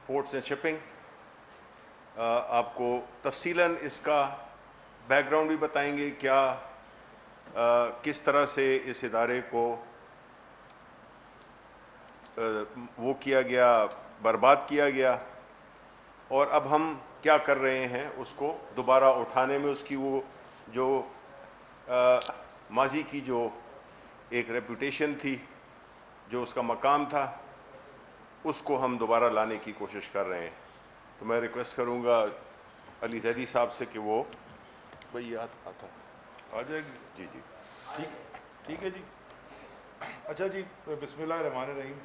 Ports and shipping. آپ کو تفصیلاً اس کا بیک گراؤنڈ بھی بتائیں گے, کس طرح سے اس ادارے کو وہ کیا گیا, برباد کیا گیا, اور اب ہم کیا کر رہے ہیں اس کو دوبارہ اٹھانے میں. اس کی وہ جو ماضی کی جو ایک ریپوٹیشن تھی, جو اس کا مقام تھا, اس کو ہم دوبارہ لانے کی کوشش کر رہے ہیں. تو میں ریکویسٹ کروں گا علی زیدی صاحب سے کہ وہ بھائی آتا آ جائے گی. جی جی ٹھیک ہے جی. اچھا جی, بسم اللہ الرحمن الرحیم.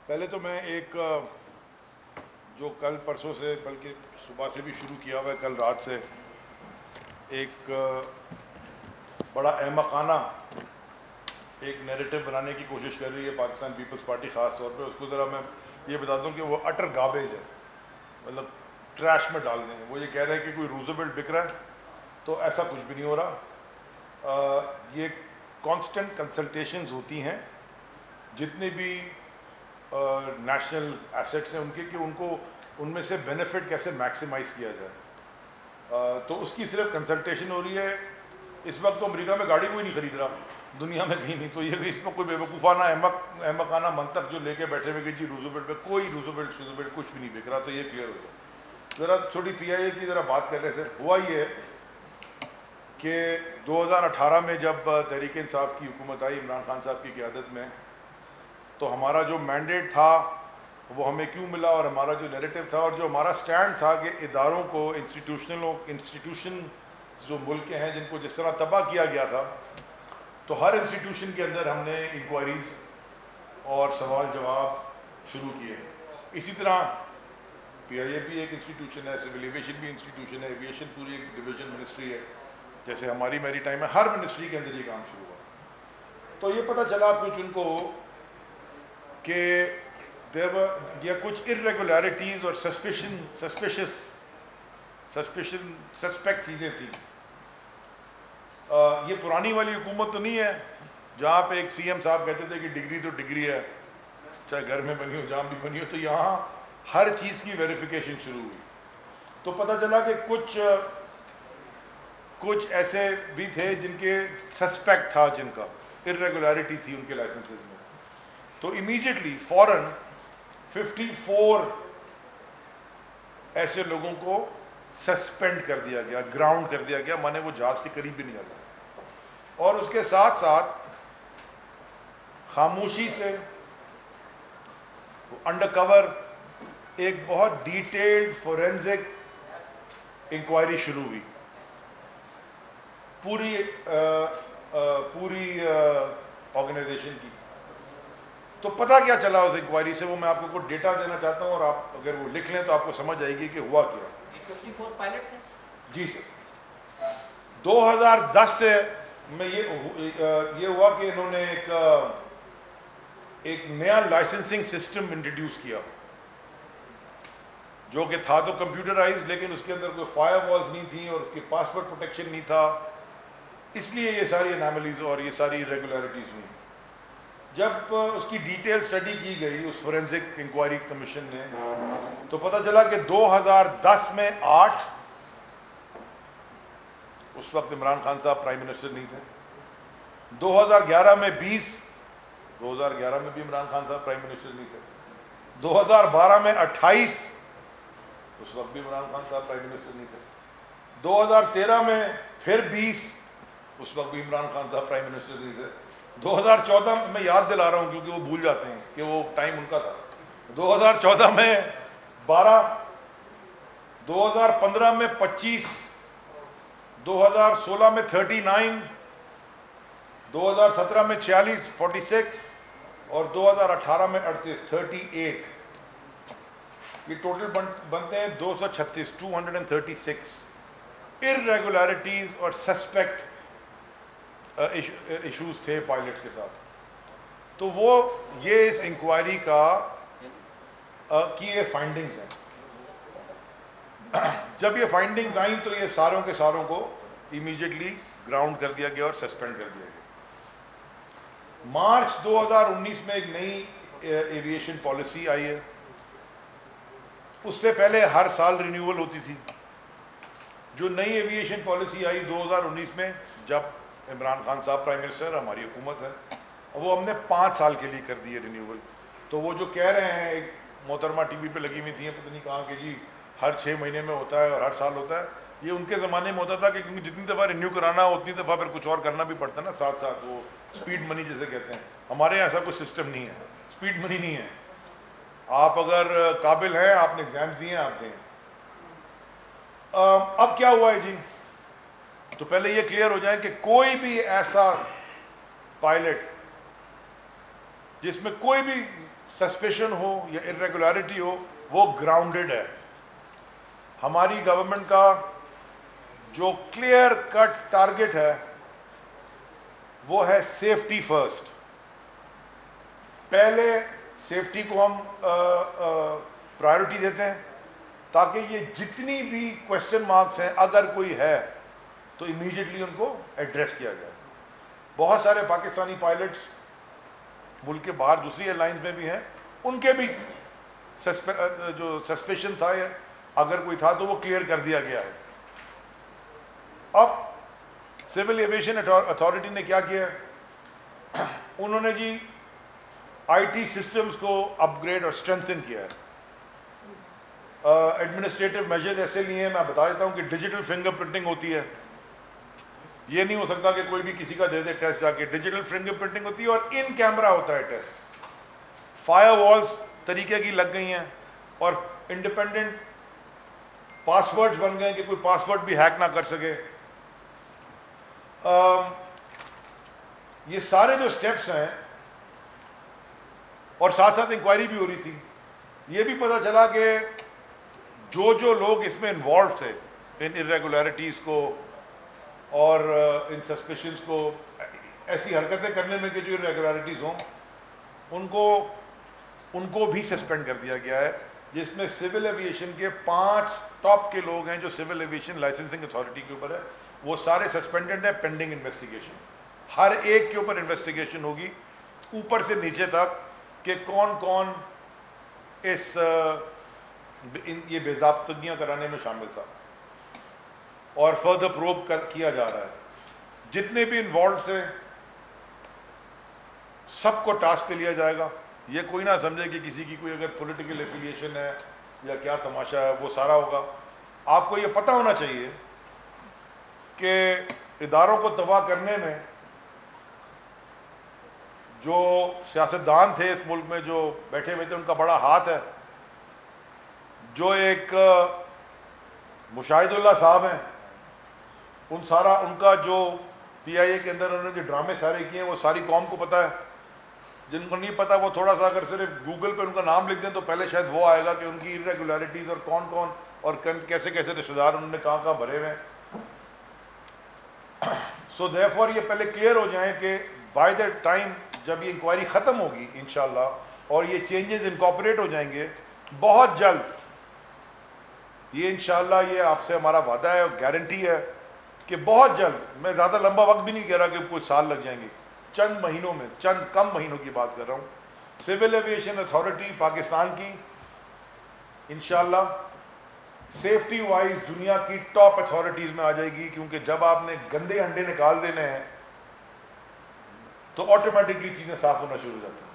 پہلے تو میں ایک جو کل پرسوں سے بلکہ صبح سے بھی شروع کیا ہوا ہے, کل رات سے ایک بڑا احمقانہ ایک نیریٹو بنانے کی کوشش کر رہی ہے پاکستان پیپلز پارٹی, خاص طور پہ اس کو ذرا میں یہ بتا دوں کہ وہ اٹر گاربیج ہے, مطلب ٹریش میں ڈال دیں. وہ یہ کہہ رہے ہیں کہ کوئی روزویلٹ بک رہا ہے, تو ایسا کچھ بھی نہیں ہو رہا. یہ کانسٹنٹ کنسلٹیشنز ہوتی ہیں جتنے بھی نیشنل ایسٹس ہیں ان کے, کہ ان کو ان میں سے بینیفٹ کیسے میکسیمائز کیا جائے. تو اس کی صرف کنسلٹیشن ہو رہی ہے. اس وقت تو امریکہ میں گاڑی کوئی نہیں خرید رہا, دنیا میں کہیں نہیں. تو یہ بھی اس میں کوئی بے وقوفانہ احمقانہ منطق جو لے کے بیٹھے ہوئے کہ جی روزویلٹ پہ کوئی روزویلٹ کچھ بھی نہیں بک رہا, تو یہ کلیئر ہو جائے. ذرا چھوٹی پی آئی اے کی ذرا بات کرنے سے ہوا یہ ہے کہ 2018 میں جب تحریک انصاف کی حکومت آئی عمران خان صاحب کی قیادت میں, تو ہمارا جو مینڈیٹ تھا وہ ہمیں کیوں ملا, اور ہمارا جو نیریٹو تھا اور جو ہمارا سٹینڈ تھا کہ اداروں کو, انسٹیٹیوشن جو ملک کے ہیں جن کو جس طرح تباہ کیا گیا تھا, تو ہر انسٹیٹیوشن کے اندر ہم نے انکوائریز اور سوال جواب شروع کیے. اسی طرح پی آئی اے بھی ایک انسٹیٹیوشن ہے, سول ایویشن بھی انسٹیٹیوشن ہے, ایویشن پوری ایک ڈویژن منسٹری ہے, جیسے ہماری میری ٹائم ہے, ہر منسٹری کے اندر یہ کام شروع ہوا. تو یہ پتہ چلا کچھ ان کو کہ یا کچھ ارریگولیرٹیز اور سسپیکٹ چیزیں تھیں. یہ پرانی والی حکومت تو نہیں ہے جہاں پہ ایک سی ایم صاحب کہتے تھے کہ ڈگری تو ڈگری ہے, چاہے گھر میں بنی ہو جہاں بھی بنی ہو. تو یہاں ہر چیز کی ویریفیکیشن شروع ہوئی. تو پتہ چلا کہ کچھ ایسے بھی تھے جن کے سسپیکٹ تھا, جن کا ارریگولیرٹی تھی ان کے لائسنسز میں. تو امیڈیٹلی فوراً 54 ایسے لوگوں کو سسپینڈ کر دیا گیا, گراؤنڈ کر دیا گیا, مانے وہ جہاز کے قریب بھی نہیں آ گیا. اور اس کے ساتھ ساتھ خاموشی سے انڈر کور ایک بہت ڈیٹیلڈ فورینزک انکوائری شروع ہوئی پوری آرگنائزیشن کی. تو پتہ کیا چلا اس انکوائری سے, وہ میں آپ کو کچھ ڈیٹا دینا چاہتا ہوں, اور آپ اگر وہ لکھ لیں تو آپ کو سمجھ آئے گی کہ ہوا کیا. 54 پائلٹ تھے جی سر. 2010 سے میں یہ ہوا کہ انہوں نے ایک نیا لائسنسنگ سسٹم انٹروڈیوس کیا, جو کہ تھا تو کمپیوٹرائز, لیکن اس کے اندر کوئی فائر والز نہیں تھیں اور اس کی پاسورڈ پروٹیکشن نہیں تھا. اس لیے یہ ساری اناملیز اور یہ ساری ریگولیرٹیز ہوئی. جب اس کی ڈیٹیل اسٹڈی کی گئی اس فورینزک انکوائری کمیشن نے, تو پتہ چلا کہ 2010 میں 8, اس وقت عمران خان صاحب پرائم منسٹر نہیں تھے. 2011 میں 20, 2011 میں بھی عمران خان صاحب پرائم منسٹر نہیں تھے. 2012 میں 28, اس وقت بھی عمران خان صاحب پرائم منسٹر نہیں تھے. 2013 میں پھر 20, اس وقت بھی عمران خان صاحب پرائم منسٹر نہیں تھے. 2014 میں یاد دلا رہا ہوں کیونکہ وہ بھول جاتے ہیں کہ وہ ٹائم ان کا تھا. 2014 میں 12, 2015 میں 25, 2016 میں 39, 2017 میں 46, 46, اور 2018 میں 38. یہ ٹوٹل بنتے ہیں 236, 236 ارریگولیرٹیز اور سسپیکٹ ایشوز تھے پائلٹس کے ساتھ. تو وہ یہ اس انکوائری کی یہ فائنڈنگز ہیں. جب یہ فائنڈنگز آئیں تو یہ ساروں کے ساروں کو امیڈیٹلی گراؤنڈ کر دیا گیا اور سسپینڈ کر دیا گیا. مارچ 2019 میں ایک نئی ایویشن پالیسی آئی ہے اس سے پہلے ہر سال رینیول ہوتی تھی. جو نئی ایویشن پالیسی آئی 2019 میں، جب عمران خان صاحب پرائم منسٹر، ہماری حکومت ہے، وہ ہم نے 5 سال کے لیے کر دی ہے رینیول. تو وہ جو کہہ رہے ہیں، ایک محترمہ ٹی وی پہ لگی ہوئی تھی، پتہ نہیں کہاں کہ جی ہر 6 مہینے میں ہوتا ہے اور ہر سال ہوتا ہے، یہ ان کے زمانے میں ہوتا تھا کہ کیونکہ جتنی دفعہ رینیو کرانا ہو اتنی دفعہ پھر کچھ اور کرنا بھی پڑتا ہے نا ساتھ ساتھ، وہ اسپیڈ منی جیسے کہتے ہیں. ہمارے یہاں ایسا کوئی سسٹم نہیں ہے، اسپیڈ منی نہیں ہے. آپ اگر قابل ہیں، آپ نے ایگزامز دیے ہیں، آپ دیں. اب کیا ہوا ہے جی؟ تو پہلے یہ کلیئر ہو جائے کہ کوئی بھی ایسا پائلٹ جس میں کوئی بھی سسپیشن ہو یا ارریگولرٹی ہو، وہ گراؤنڈڈ ہے. ہماری گورنمنٹ کا جو کلیئر کٹ ٹارگٹ ہے وہ ہے سیفٹی فرسٹ. پہلے سیفٹی کو ہم پرائیورٹی دیتے ہیں تاکہ یہ جتنی بھی کوشچن مارکس ہیں اگر کوئی ہے تو امیڈیٹلی ان کو ایڈریس کیا جائے. بہت سارے پاکستانی پائلٹس ملک کے باہر دوسری ایئر لائنز میں بھی ہیں، ان کے بھی جو سسپیشن تھا یا اگر کوئی تھا تو وہ کلیئر کر دیا گیا ہے. اب سول ایویشن اتھارٹی نے کیا کیا؟ انہوں نے جی آئی ٹی سسٹمز کو اپ گریڈ اور اسٹرینتھن کیا ہے. ایڈمنسٹریٹو میجرز ایسے لیے ہیں، میں بتا دیتا ہوں کہ ڈیجیٹل فنگر پرنٹنگ ہوتی ہے. یہ نہیں ہو سکتا کہ کوئی بھی کسی کا دے دے ٹیسٹ جا کے. ڈیجیٹل فنگر پرنٹنگ ہوتی ہے اور ان کیمرہ ہوتا ہے ٹیسٹ. فائر والز طریقے کی لگ گئی ہیں اور انڈیپینڈنٹ پاسورڈز بن گئے کہ کوئی پاسورڈ بھی ہیک نہ کر سکے. یہ سارے جو سٹیپس ہیں، اور ساتھ ساتھ انکوائری بھی ہو رہی تھی. یہ بھی پتہ چلا کہ جو لوگ اس میں انوالو تھے ان ارریگولیرٹیز کو اور ان سسپیشنز کو، ایسی حرکتیں کرنے میں کہ جو ارریگولیرٹیز ہوں، ان کو بھی سسپینڈ کر دیا گیا ہے. جس میں سول ایویشن کے 5 ٹاپ کے لوگ ہیں جو سول ایویشن لائسنسنگ اتھارٹی کے اوپر ہے، وہ سارے سسپینڈڈ ہیں پینڈنگ انویسٹیگیشن. ہر ایک کے اوپر انویسٹیگیشن ہوگی اوپر سے نیچے تک کہ کون کون یہ بے ضابطگیاں کرانے میں شامل تھا، اور فردر پروب کیا جا رہا ہے. جتنے بھی انوالوڈ تھے سب کو ٹاسک پہ لیا جائے گا. یہ کوئی نہ سمجھے کہ کسی کی کوئی اگر پولیٹیکل ایفیلیشن ہے یا کیا تماشا ہے، وہ سارا ہوگا. آپ کو یہ پتہ ہونا چاہیے کہ اداروں کو تباہ کرنے میں جو سیاستدان تھے اس ملک میں جو بیٹھے ہوئے تھے، ان کا بڑا ہاتھ ہے. جو ایک مشاہد اللہ صاحب ہیں، ان کا جو پی آئی اے کے اندر انہوں نے جو ڈرامے سارے کیے ہیں وہ ساری قوم کو پتہ ہے. جن کو نہیں پتا وہ تھوڑا سا اگر صرف گوگل پہ ان کا نام لکھ دیں تو پہلے شاید وہ آئے گا کہ ان کی ارریگولیرٹیز اور کون کون اور کیسے کیسے رشتہ دار انہوں نے کہاں بھرے ہوئے ہیں. سو دیئرفور یہ پہلے کلیئر ہو جائیں کہ بائی دا ٹائم جب یہ انکوائری ختم ہوگی انشاءاللہ اور یہ چینجز انکارپوریٹ ہو جائیں گے بہت جلد، یہ انشاءاللہ یہ آپ سے ہمارا وعدہ ہے اور گارنٹی ہے کہ بہت جلد، میں زیادہ لمبا وقت بھی نہیں کہہ رہا کہ کچھ سال لگ جائیں گے، چند مہینوں میں، چند کم مہینوں کی بات کر رہا ہوں، سول ایویشن اتھارٹی پاکستان کی انشاءاللہ سیفٹی وائز دنیا کی ٹاپ اتھارٹیز میں آ جائے گی. کیونکہ جب آپ نے گندے انڈے نکال دینے ہیں تو آٹومیٹکلی چیزیں صاف ہونا شروع ہو جاتی ہیں.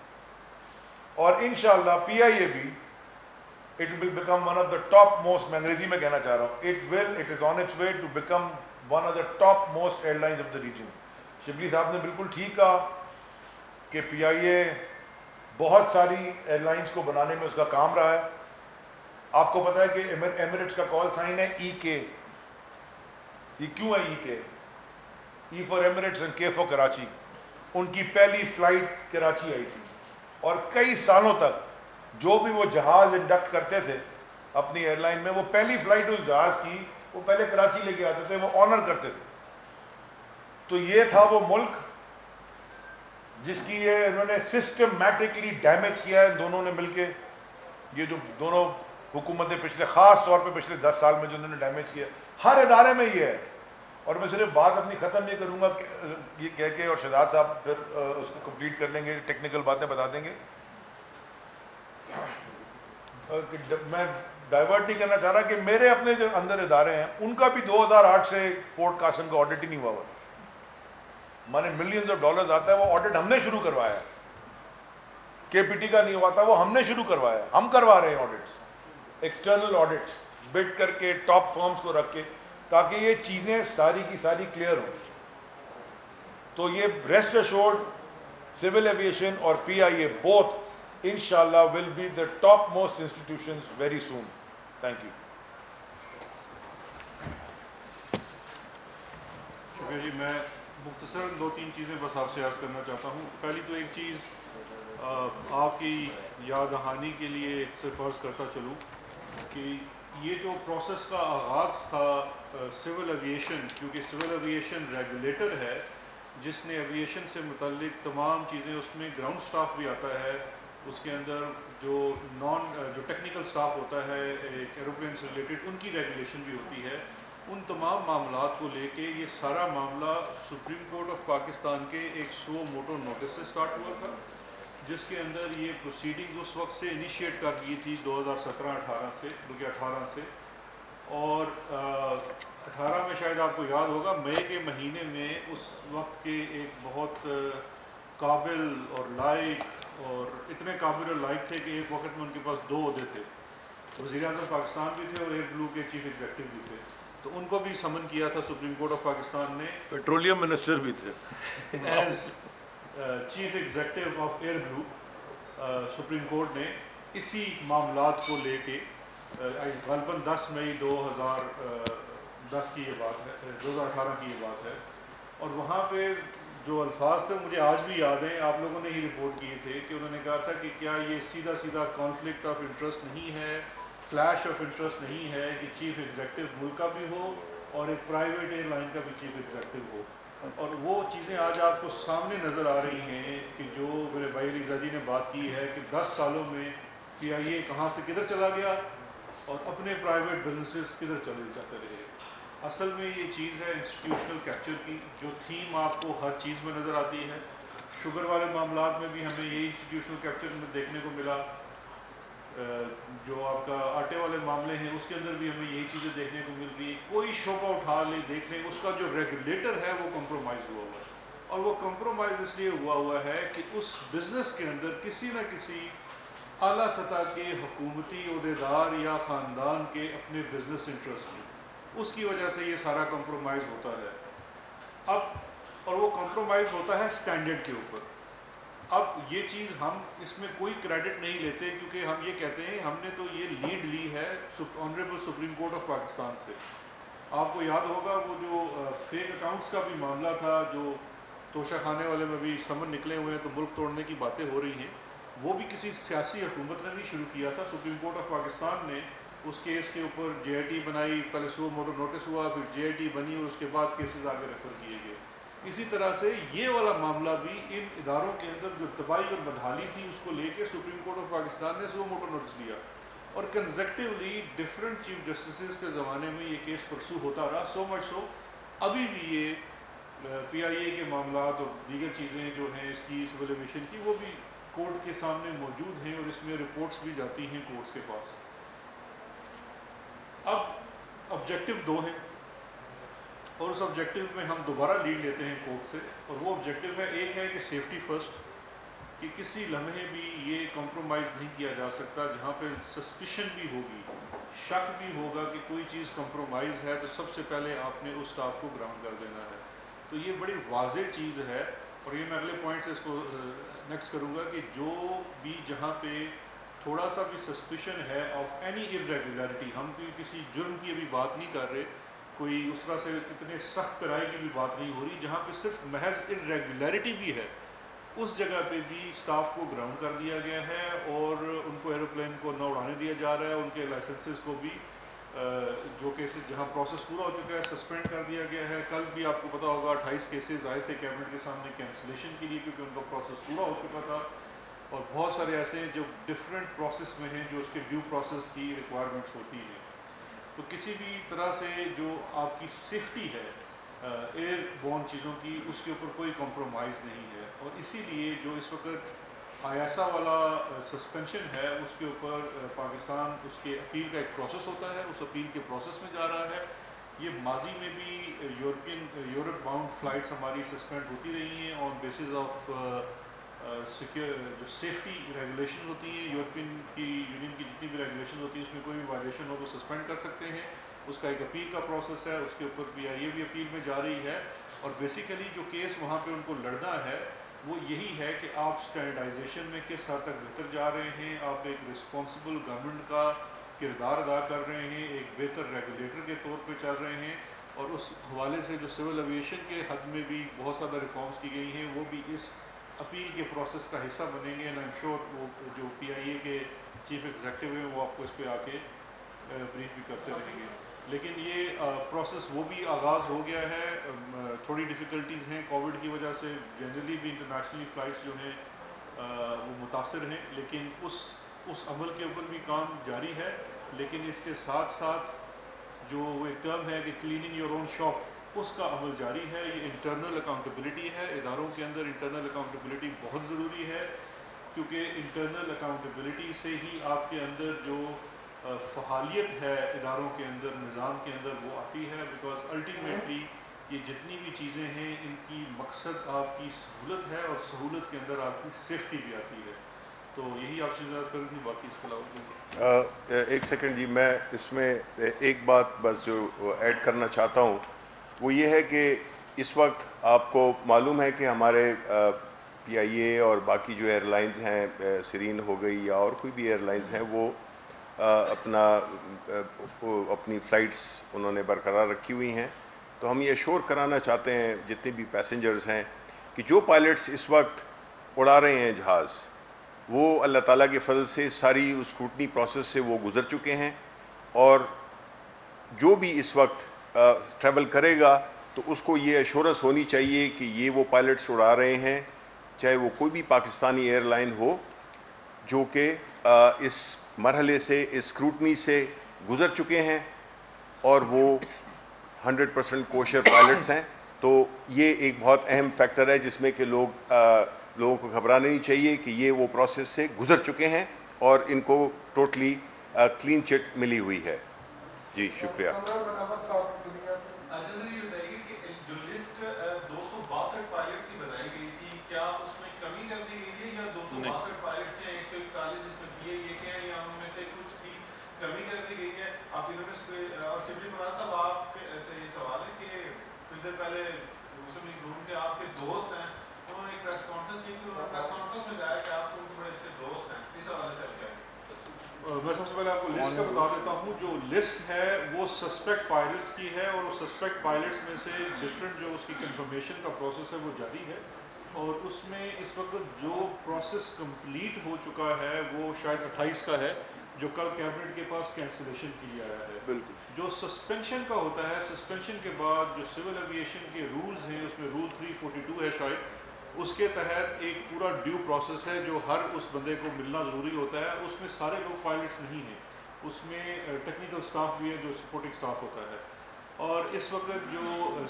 اور انشاءاللہ پی آئی اے بھی it will become one of the top most، میں انگریزی میں کہنا چاہ رہا ہوں، it is on its way to become one of the top most airlines of the region. Shibli صاحب نے بالکل ٹھیک کہا کہ پی آئی اے بہت ساری ایئر لائنز کو بنانے میں اس کا کام رہا ہے. آپ کو پتا ہے کہ ایمریٹس کا کال سائن ہے ای کے. یہ کیوں ہے ای کے؟ ای فار ایمریٹس اینڈ کے فار کراچی. ان کی پہلی فلائٹ کراچی آئی تھی اور کئی سالوں تک جو بھی وہ جہاز انڈکٹ کرتے تھے اپنی ایئر لائن میں، وہ پہلی فلائٹ اس جہاز کی وہ پہلے کراچی لے کے آتے تھے، وہ آنر کرتے تھے. تو یہ تھا وہ ملک جس کی یہ انہوں نے سسٹمیٹکلی ڈیمیج کیا ہے دونوں نے مل کے. یہ جو دونوں حکومتیں پچھلے، خاص طور پہ پچھلے 10 سال میں جو انہوں نے ڈیمیج کیا ہر ادارے میں یہ ہے. اور میں صرف بات اپنی ختم یہ کروں گا یہ کہہ کے، اور شہزاد صاحب پھر اس کو کمپلیٹ کر لیں گے، ٹیکنیکل باتیں بتا دیں گے. میں ڈائیورٹ نہیں کرنا چاہ رہا کہ میرے اپنے جو اندر ادارے ہیں ان کا بھی 2008 سے پورٹ قاسم کا آڈٹ ہی نہیں ہوا ہوا. ہمارے ملینز آف ڈالرز آتا ہے، وہ آڈٹ ہم نے شروع کروایا ہے. کے پی ٹی کا نہیں ہوا تھا، وہ ہم نے شروع کروایا. ہم کروا رہے ہیں آڈٹس، ایکسٹرنل آڈٹس بڈ کر کے ٹاپ فرمز کو رکھ کے، تاکہ یہ چیزیں ساری کی ساری کلیئر ہوں. تو یہ ریسٹ ایشورڈ سول ایویشن اور پی آئی اے بوتھ انشاءاللہ will be the topmost institutions very soon. Thank you. شکریہ جی. میں مختصر 2-3 چیزیں بس آپ سے عرض کرنا چاہتا ہوں. پہلی تو ایک چیز آپ کی یاد دہانی کے لیے صرف عرض کرتا چلوں کہ یہ جو پروسیس کا آغاز تھا سول ایویشن، کیونکہ سول ایویشن ریگولیٹر ہے جس نے ایویشن سے متعلق تمام چیزیں، اس میں گراؤنڈ سٹاف بھی آتا ہے، اس کے اندر جو ٹیکنیکل سٹاف ہوتا ہے ایروپلین سے ریلیٹڈ، ان کی ریگولیشن بھی ہوتی ہے. ان تمام معاملات کو لے کے یہ سارا معاملہ سپریم کورٹ آف پاکستان کے ایک سو موٹو نوٹس سے سٹارٹ ہوا تھا، جس کے اندر یہ پروسیڈنگ اس وقت سے انیشیٹ کر دی تھی 2017-18 سے، بلکہ 18 سے. اور 18 میں شاید آپ کو یاد ہوگا مئی کے مہینے میں اس وقت کے ایک بہت قابل اور لائق، اور اتنے قابل اور لائق تھے کہ ایک وقت میں ان کے پاس 2 عہدے تھے، وزیر اعظم پاکستان بھی تھے اور ایئر بلو کے چیف ایگزیکٹو بھی تھے. تو ان کو بھی سمن کیا تھا سپریم کورٹ آف پاکستان نے، پیٹرولیم منسٹر بھی تھے as chief executive of Airblue. Supreme court نے اسی معاملات کو لے کے غالباً 10 مئی 2010 کی یہ بات ہے، 2018 کی یہ بات ہے. اور وہاں پہ جو الفاظ تھے مجھے آج بھی یاد ہیں، آپ لوگوں نے ہی رپورٹ کیے تھے کہ انہوں نے کہا تھا کہ کیا یہ سیدھا سیدھا کانفلکٹ آف انٹرسٹ نہیں ہے، کلیش آف انٹرسٹ نہیں ہے کہ چیف ایگزیکٹو ملک کا بھی ہو اور ایک پرائیویٹ ایئر لائن کا بھی چیف ایگزیکٹو ہو. اور وہ چیزیں آج آپ کو سامنے نظر آ رہی ہیں کہ جو میرے بھائی علی زادی نے بات کی ہے کہ 10 سالوں میں پی آئی اے کہاں سے کدھر چلا گیا اور اپنے پرائیویٹ بزنسز کدھر چلے جاتے رہے. اصل میں یہ چیز ہے انسٹیٹیوشنل کیپچر کی، جو تھیم آپ کو ہر چیز میں نظر آتی ہے. شوگر والے معاملات میں بھی ہمیں یہی انسٹیٹیوشنل کیپچر میں دیکھنے کو ملا. جو آپ کا آٹے والے معاملے ہیں اس کے اندر بھی ہمیں یہی چیزیں دیکھنے کو مل رہی. کوئی شعبہ اٹھا لے دیکھ لیں، اس کا جو ریگولیٹر ہے وہ کمپرومائز ہوا ہوا ہے. اور وہ کمپرومائز اس لیے ہوا ہے کہ اس بزنس کے اندر کسی نہ کسی اعلیٰ سطح کے حکومتی عہدیدار یا خاندان کے اپنے بزنس انٹرسٹ ہیں، اس کی وجہ سے یہ سارا کمپرومائز ہوتا ہے. اب اور وہ کمپرومائز ہوتا ہے سٹینڈرڈ کے اوپر. اب یہ چیز ہم اس میں کوئی کریڈٹ نہیں لیتے، کیونکہ ہم یہ کہتے ہیں ہم نے تو یہ لیڈ لی ہے honourable supreme court of Pakistan سے. آپ کو یاد ہوگا وہ جو فیک اکاؤنٹس کا بھی معاملہ تھا، جو توشہ خانے والے میں بھی سمن نکلے ہوئے ہیں تو ملک توڑنے کی باتیں ہو رہی ہیں، وہ بھی کسی سیاسی حکومت نے نہیں شروع کیا تھا. سپریم کورٹ آف پاکستان نے اس کیس کے اوپر جے آئی ٹی بنائی، پہلے سو موٹو نوٹس ہوا، پھر جے آئی ٹی بنی اور اس کے بعد کیسز آگے ریفر کیے گئے. اسی طرح سے یہ والا معاملہ بھی ان اداروں کے اندر جو تباہی اور بدحالی تھی اس کو لے کے سپریم کورٹ آف پاکستان نے سو موٹو نوٹس لیا، اور کنزیکٹولی ڈفرینٹ چیف جسٹسز کے زمانے میں یہ کیس پرسو ہوتا رہا. سو مچ سو ابھی بھی یہ پی آئی اے کے معاملات اور دیگر چیزیں جو ہیں اس کی سول ایویشن کی، وہ بھی کورٹ کے سامنے موجود ہیں اور اس میں رپورٹس بھی جاتی ہیں کورٹس کے پاس. اب آبجیکٹو 2 ہیں اور اس آبجیکٹو میں ہم دوبارہ لیڈ لیتے ہیں کورٹ سے، اور وہ آبجیکٹو ہے، ایک ہے کہ سیفٹی فرسٹ، کہ کسی لمحے بھی یہ کمپرومائز نہیں کیا جا سکتا. جہاں پہ سسپیشن بھی ہوگی، شک بھی ہوگا کہ کوئی چیز کمپرومائز ہے، تو سب سے پہلے آپ نے اس سٹاف کو گراؤنڈ کر دینا ہے. تو یہ بڑی واضح چیز ہے. اور یہ میں اگلے پوائنٹ سے اس کو نیکسٹ کروں گا کہ جو بھی جہاں پہ تھوڑا سا بھی سسپیشن ہے آف اینی irregularity، ہم کوئی کسی جرم کی ابھی بات نہیں کر رہے، کوئی اس طرح سے اتنے سخت پیرائی کی بھی بات نہیں ہو رہی، جہاں پہ صرف محض irregularity بھی ہے اس جگہ پہ بھی سٹاف کو گراؤنڈ کر دیا گیا ہے اور ان کو ایروپلین کو نہ اڑانے دیا جا رہا ہے. ان کے لائسنسز کو بھی جو کیسز جہاں پروسیس پورا ہو چکا ہے سسپینڈ کر دیا گیا ہے. کل بھی آپ کو پتا ہوگا 28 کیسز آئے تھے کیبنٹ کے سامنے کینسلیشن کے لیے، کیونکہ ان کا پروسیس پورا ہو چکا تھا. اور بہت سارے ایسے ہیں جو ڈفرینٹ پروسیس میں ہیں، جو اس کے ڈیو پروسیس کی ریکوائرمنٹس ہوتی ہیں. تو کسی بھی طرح سے جو آپ کی سیفٹی ہے ایئر بورن چیزوں کی، اس کے اوپر کوئی کمپرومائز نہیں ہے. اور اسی لیے جو اس وقت آیاسا والا سسپینشن ہے اس کے اوپر پاکستان اس کے اپیل کا ایک پروسیس ہوتا ہے، اس اپیل کے پروسیس میں جا رہا ہے. یہ ماضی میں بھی یورپ باؤنڈ فلائٹس ہماری سسپینڈ ہوتی رہی ہیں آن بیسز آف جو سیفٹی ریگولیشن ہوتی ہیں یورپین یونین کی جتنی بھی ریگولیشن ہوتی ہیں اس میں کوئی بھی وائلیشن ہو تو سسپینڈ کر سکتے ہیں. اس کا ایک اپیل کا پروسیس ہے، اس کے اوپر PIA بھی اپیل میں جا رہی ہے. اور بیسیکلی جو کیس وہاں پہ ان کو لڑنا ہے وہ یہی ہے کہ آپ اسٹینڈرڈائزیشن میں کس حد تک بہتر جا رہے ہیں، آپ ایک رسپانسبل گورنمنٹ کا کردار ادا کر رہے ہیں، ایک بہتر ریگولیٹر کے طور پہ چل رہے ہیں. اور اس حوالے سے جو سول ایویشن کے حد میں بھی بہت زیادہ ریفارمز کی گئی ہیں وہ بھی اس اپیل کے پروسیس کا حصہ بنیں گے. اینڈ آئی ایم شیور وہ جو PIA کے چیف ایگزیکٹو ہیں وہ آپ کو اس پہ آ کے بریف بھی کرتے رہیں گے. لیکن یہ پروسیس وہ بھی آغاز ہو گیا ہے. تھوڑی ڈیفیکلٹیز ہیں کووڈ کی وجہ سے، جنرلی بھی انٹرنیشنل فلائٹس جو ہیں وہ متاثر ہیں، لیکن اس عمل کے اوپر بھی کام جاری ہے. لیکن اس کے ساتھ ساتھ جو وہ ایک ٹرم ہے کہ کلیننگ یور اون شاپ، اس کا عمل جاری ہے. یہ انٹرنل اکاؤنٹیبلٹی ہے، اداروں کے اندر انٹرنل اکاؤنٹیبلٹی بہت ضروری ہے، کیونکہ انٹرنل اکاؤنٹیبلٹی سے ہی آپ کے اندر جو فعالیت ہے اداروں کے اندر، نظام کے اندر، وہ آتی ہے. بیکاز الٹیمیٹلی یہ جتنی بھی چیزیں ہیں ان کی مقصد آپ کی سہولت ہے، اور سہولت کے اندر آپ کی سیفٹی بھی آتی ہے. تو یہی آپ سے اجازت کر دیں، باقی اس کے علاوہ ایک سیکنڈ جی، میں اس میں ایک بات بس جو ایڈ کرنا چاہتا ہوں وہ یہ ہے کہ اس وقت آپ کو معلوم ہے کہ ہمارے PIA اور باقی جو ایئر لائنز ہیں، سیرین ہو گئی یا اور کوئی بھی ایئر لائنز ہیں، وہ اپنی فلائٹس انہوں نے برقرار رکھی ہوئی ہیں. تو ہم یہ ایشور کرانا چاہتے ہیں جتنے بھی پیسنجرز ہیں کہ جو پائلٹس اس وقت اڑا رہے ہیں جہاز، وہ اللہ تعالیٰ کے فضل سے ساری اسکروٹنی پروسیس سے وہ گزر چکے ہیں. اور جو بھی اس وقت ٹریول کرے گا تو اس کو یہ ایشورنس ہونی چاہیے کہ یہ وہ پائلٹس اڑا رہے ہیں، چاہے وہ کوئی بھی پاکستانی ایئر لائن ہو، جو کہ اس مرحلے سے، اس اسکروٹنی سے گزر چکے ہیں اور وہ 100% کوشر پائلٹس ہیں. تو یہ ایک بہت اہم فیکٹر ہے جس میں کہ لوگوں کو گھبرانا نہیں چاہیے کہ یہ وہ پروسیس سے گزر چکے ہیں اور ان کو ٹوٹلی کلین چٹ ملی ہوئی ہے. جی شکریہ. جو لسٹ 262 پائلٹس کی بنائی گئی تھی، کیا اس میں کمی کر دی گئی ہے یا 262 پائلٹس ہیں 141 جس میں PIA کے ہیں، یا ان میں سے کچھ کی کمی کر دی گئی ہے؟ آپ جنہوں نے اور شبلی مراد صاحب، آپ سے یہ سوال ہے کہ کچھ دیر پہلے مسلم لیگ نون کے آپ کے دوست ہیں، انہوں نے ایک پریس کانفرنس کی تھی، انہوں نے پریس کانفرنس میں کہا کہ آپ تو ان کے بڑے اچھے دوست ہیں. اس حوالے سے کیا ہے؟ میں سب سے پہلے آپ کو لسٹ کا بتا دیتا ہوں. جو لسٹ ہے وہ سسپیکٹ پائلٹس کی ہے، اور وہ سسپیکٹ پائلٹس میں سے ڈفرینٹ جو اس کی کنفرمیشن کا پروسیس ہے وہ جاری ہے. اور اس میں اس وقت جو پروسیس کمپلیٹ ہو چکا ہے وہ شاید 28 کا ہے، جو کل کیبنٹ کے پاس کینسلیشن کی آیا ہے. بالکل. جو سسپینشن کا ہوتا ہے، سسپینشن کے بعد جو سول ایویشن کے رولز ہیں، اس میں رول 342 ہے شاید، اس کے تحت ایک پورا ڈیو پروسیس ہے جو ہر اس بندے کو ملنا ضروری ہوتا ہے. اس میں سارے لوگ پائلٹس نہیں ہیں، اس میں ٹیکنیکل سٹاف بھی ہے جو سپورٹنگ سٹاف ہوتا ہے. اور اس وقت جو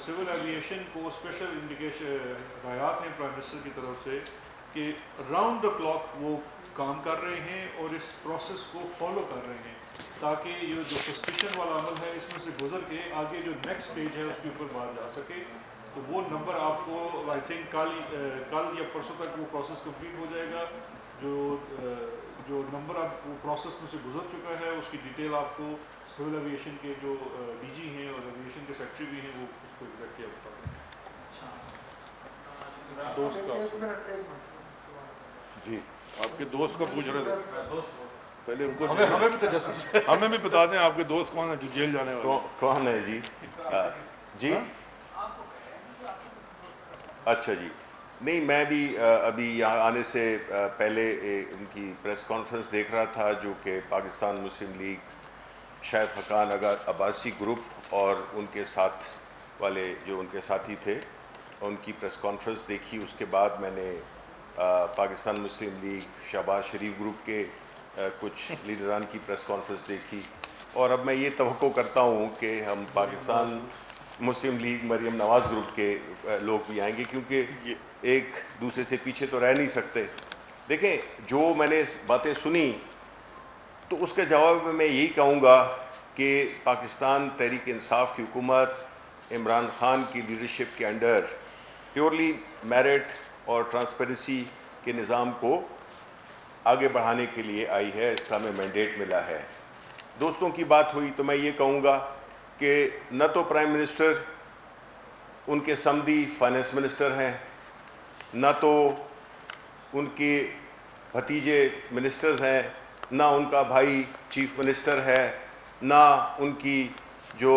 سول ایویشن کو اسپیشل انڈیکیشن ہدایات ہیں پرائم منسٹر کی طرف سے کہ راؤنڈ دا کلاک وہ کام کر رہے ہیں اور اس پروسیس کو فالو کر رہے ہیں، تاکہ یہ جو سسپیشن والا عمل ہے اس میں سے گزر کے آگے جو نیکسٹ اسٹیج ہے اس کے اوپر بات جا سکے. تو وہ نمبر آپ کو آئی تھنک کل یا پرسوں تک وہ پروسیس کمپلیٹ ہو جائے گا. جو نمبر اب وہ پروسیس میں سے گزر چکا ہے اس کی ڈیٹیل آپ کو سول ایویشن کے جو DG ہیں اور ایویشن کے سیکٹری بھی ہیں وہ اس کو ایگزیکٹلی بتا دیں. دوست کا جی آپ کے دوست کا پوچھ رہے تھے پہلے ان کو ہمیں بھی تجسس ہمیں بھی بتا دیں آپ کے دوست کون ہیں جو جیل جانے والے؟ کون ہے جی؟ جی اچھا جی. نہیں، میں بھی ابھی یہاں آنے سے پہلے ان کی پریس کانفرنس دیکھ رہا تھا جو کہ پاکستان مسلم لیگ شاید حقان عباسی گروپ اور ان کے ساتھ والے جو ان کے ساتھی تھے ان کی پریس کانفرنس دیکھی. اس کے بعد میں نے پاکستان مسلم لیگ شہباز شریف گروپ کے کچھ لیڈران کی پریس کانفرنس دیکھی. اور اب میں یہ توقع کرتا ہوں کہ ہم پاکستان مسلم لیگ مریم نواز گروپ کے لوگ بھی آئیں گے، کیونکہ ایک دوسرے سے پیچھے تو رہ نہیں سکتے. دیکھیں جو میں نے باتیں سنی تو اس کے جواب میں یہی کہوں گا کہ پاکستان تحریک انصاف کی حکومت عمران خان کی لیڈرشپ کے انڈر پیورلی میرٹ اور ٹرانسپیرنسی کے نظام کو آگے بڑھانے کے لیے آئی ہے. اس کا ہمیں مینڈیٹ ملا ہے. دوستوں کی بات ہوئی تو میں یہ کہوں گا کہ نہ تو پرائم منسٹر ان کے سمدی فائنانس منسٹر ہیں، نہ تو ان کے بھتیجے منسٹرز ہیں، نہ ان کا بھائی چیف منسٹر ہے، نہ ان کی جو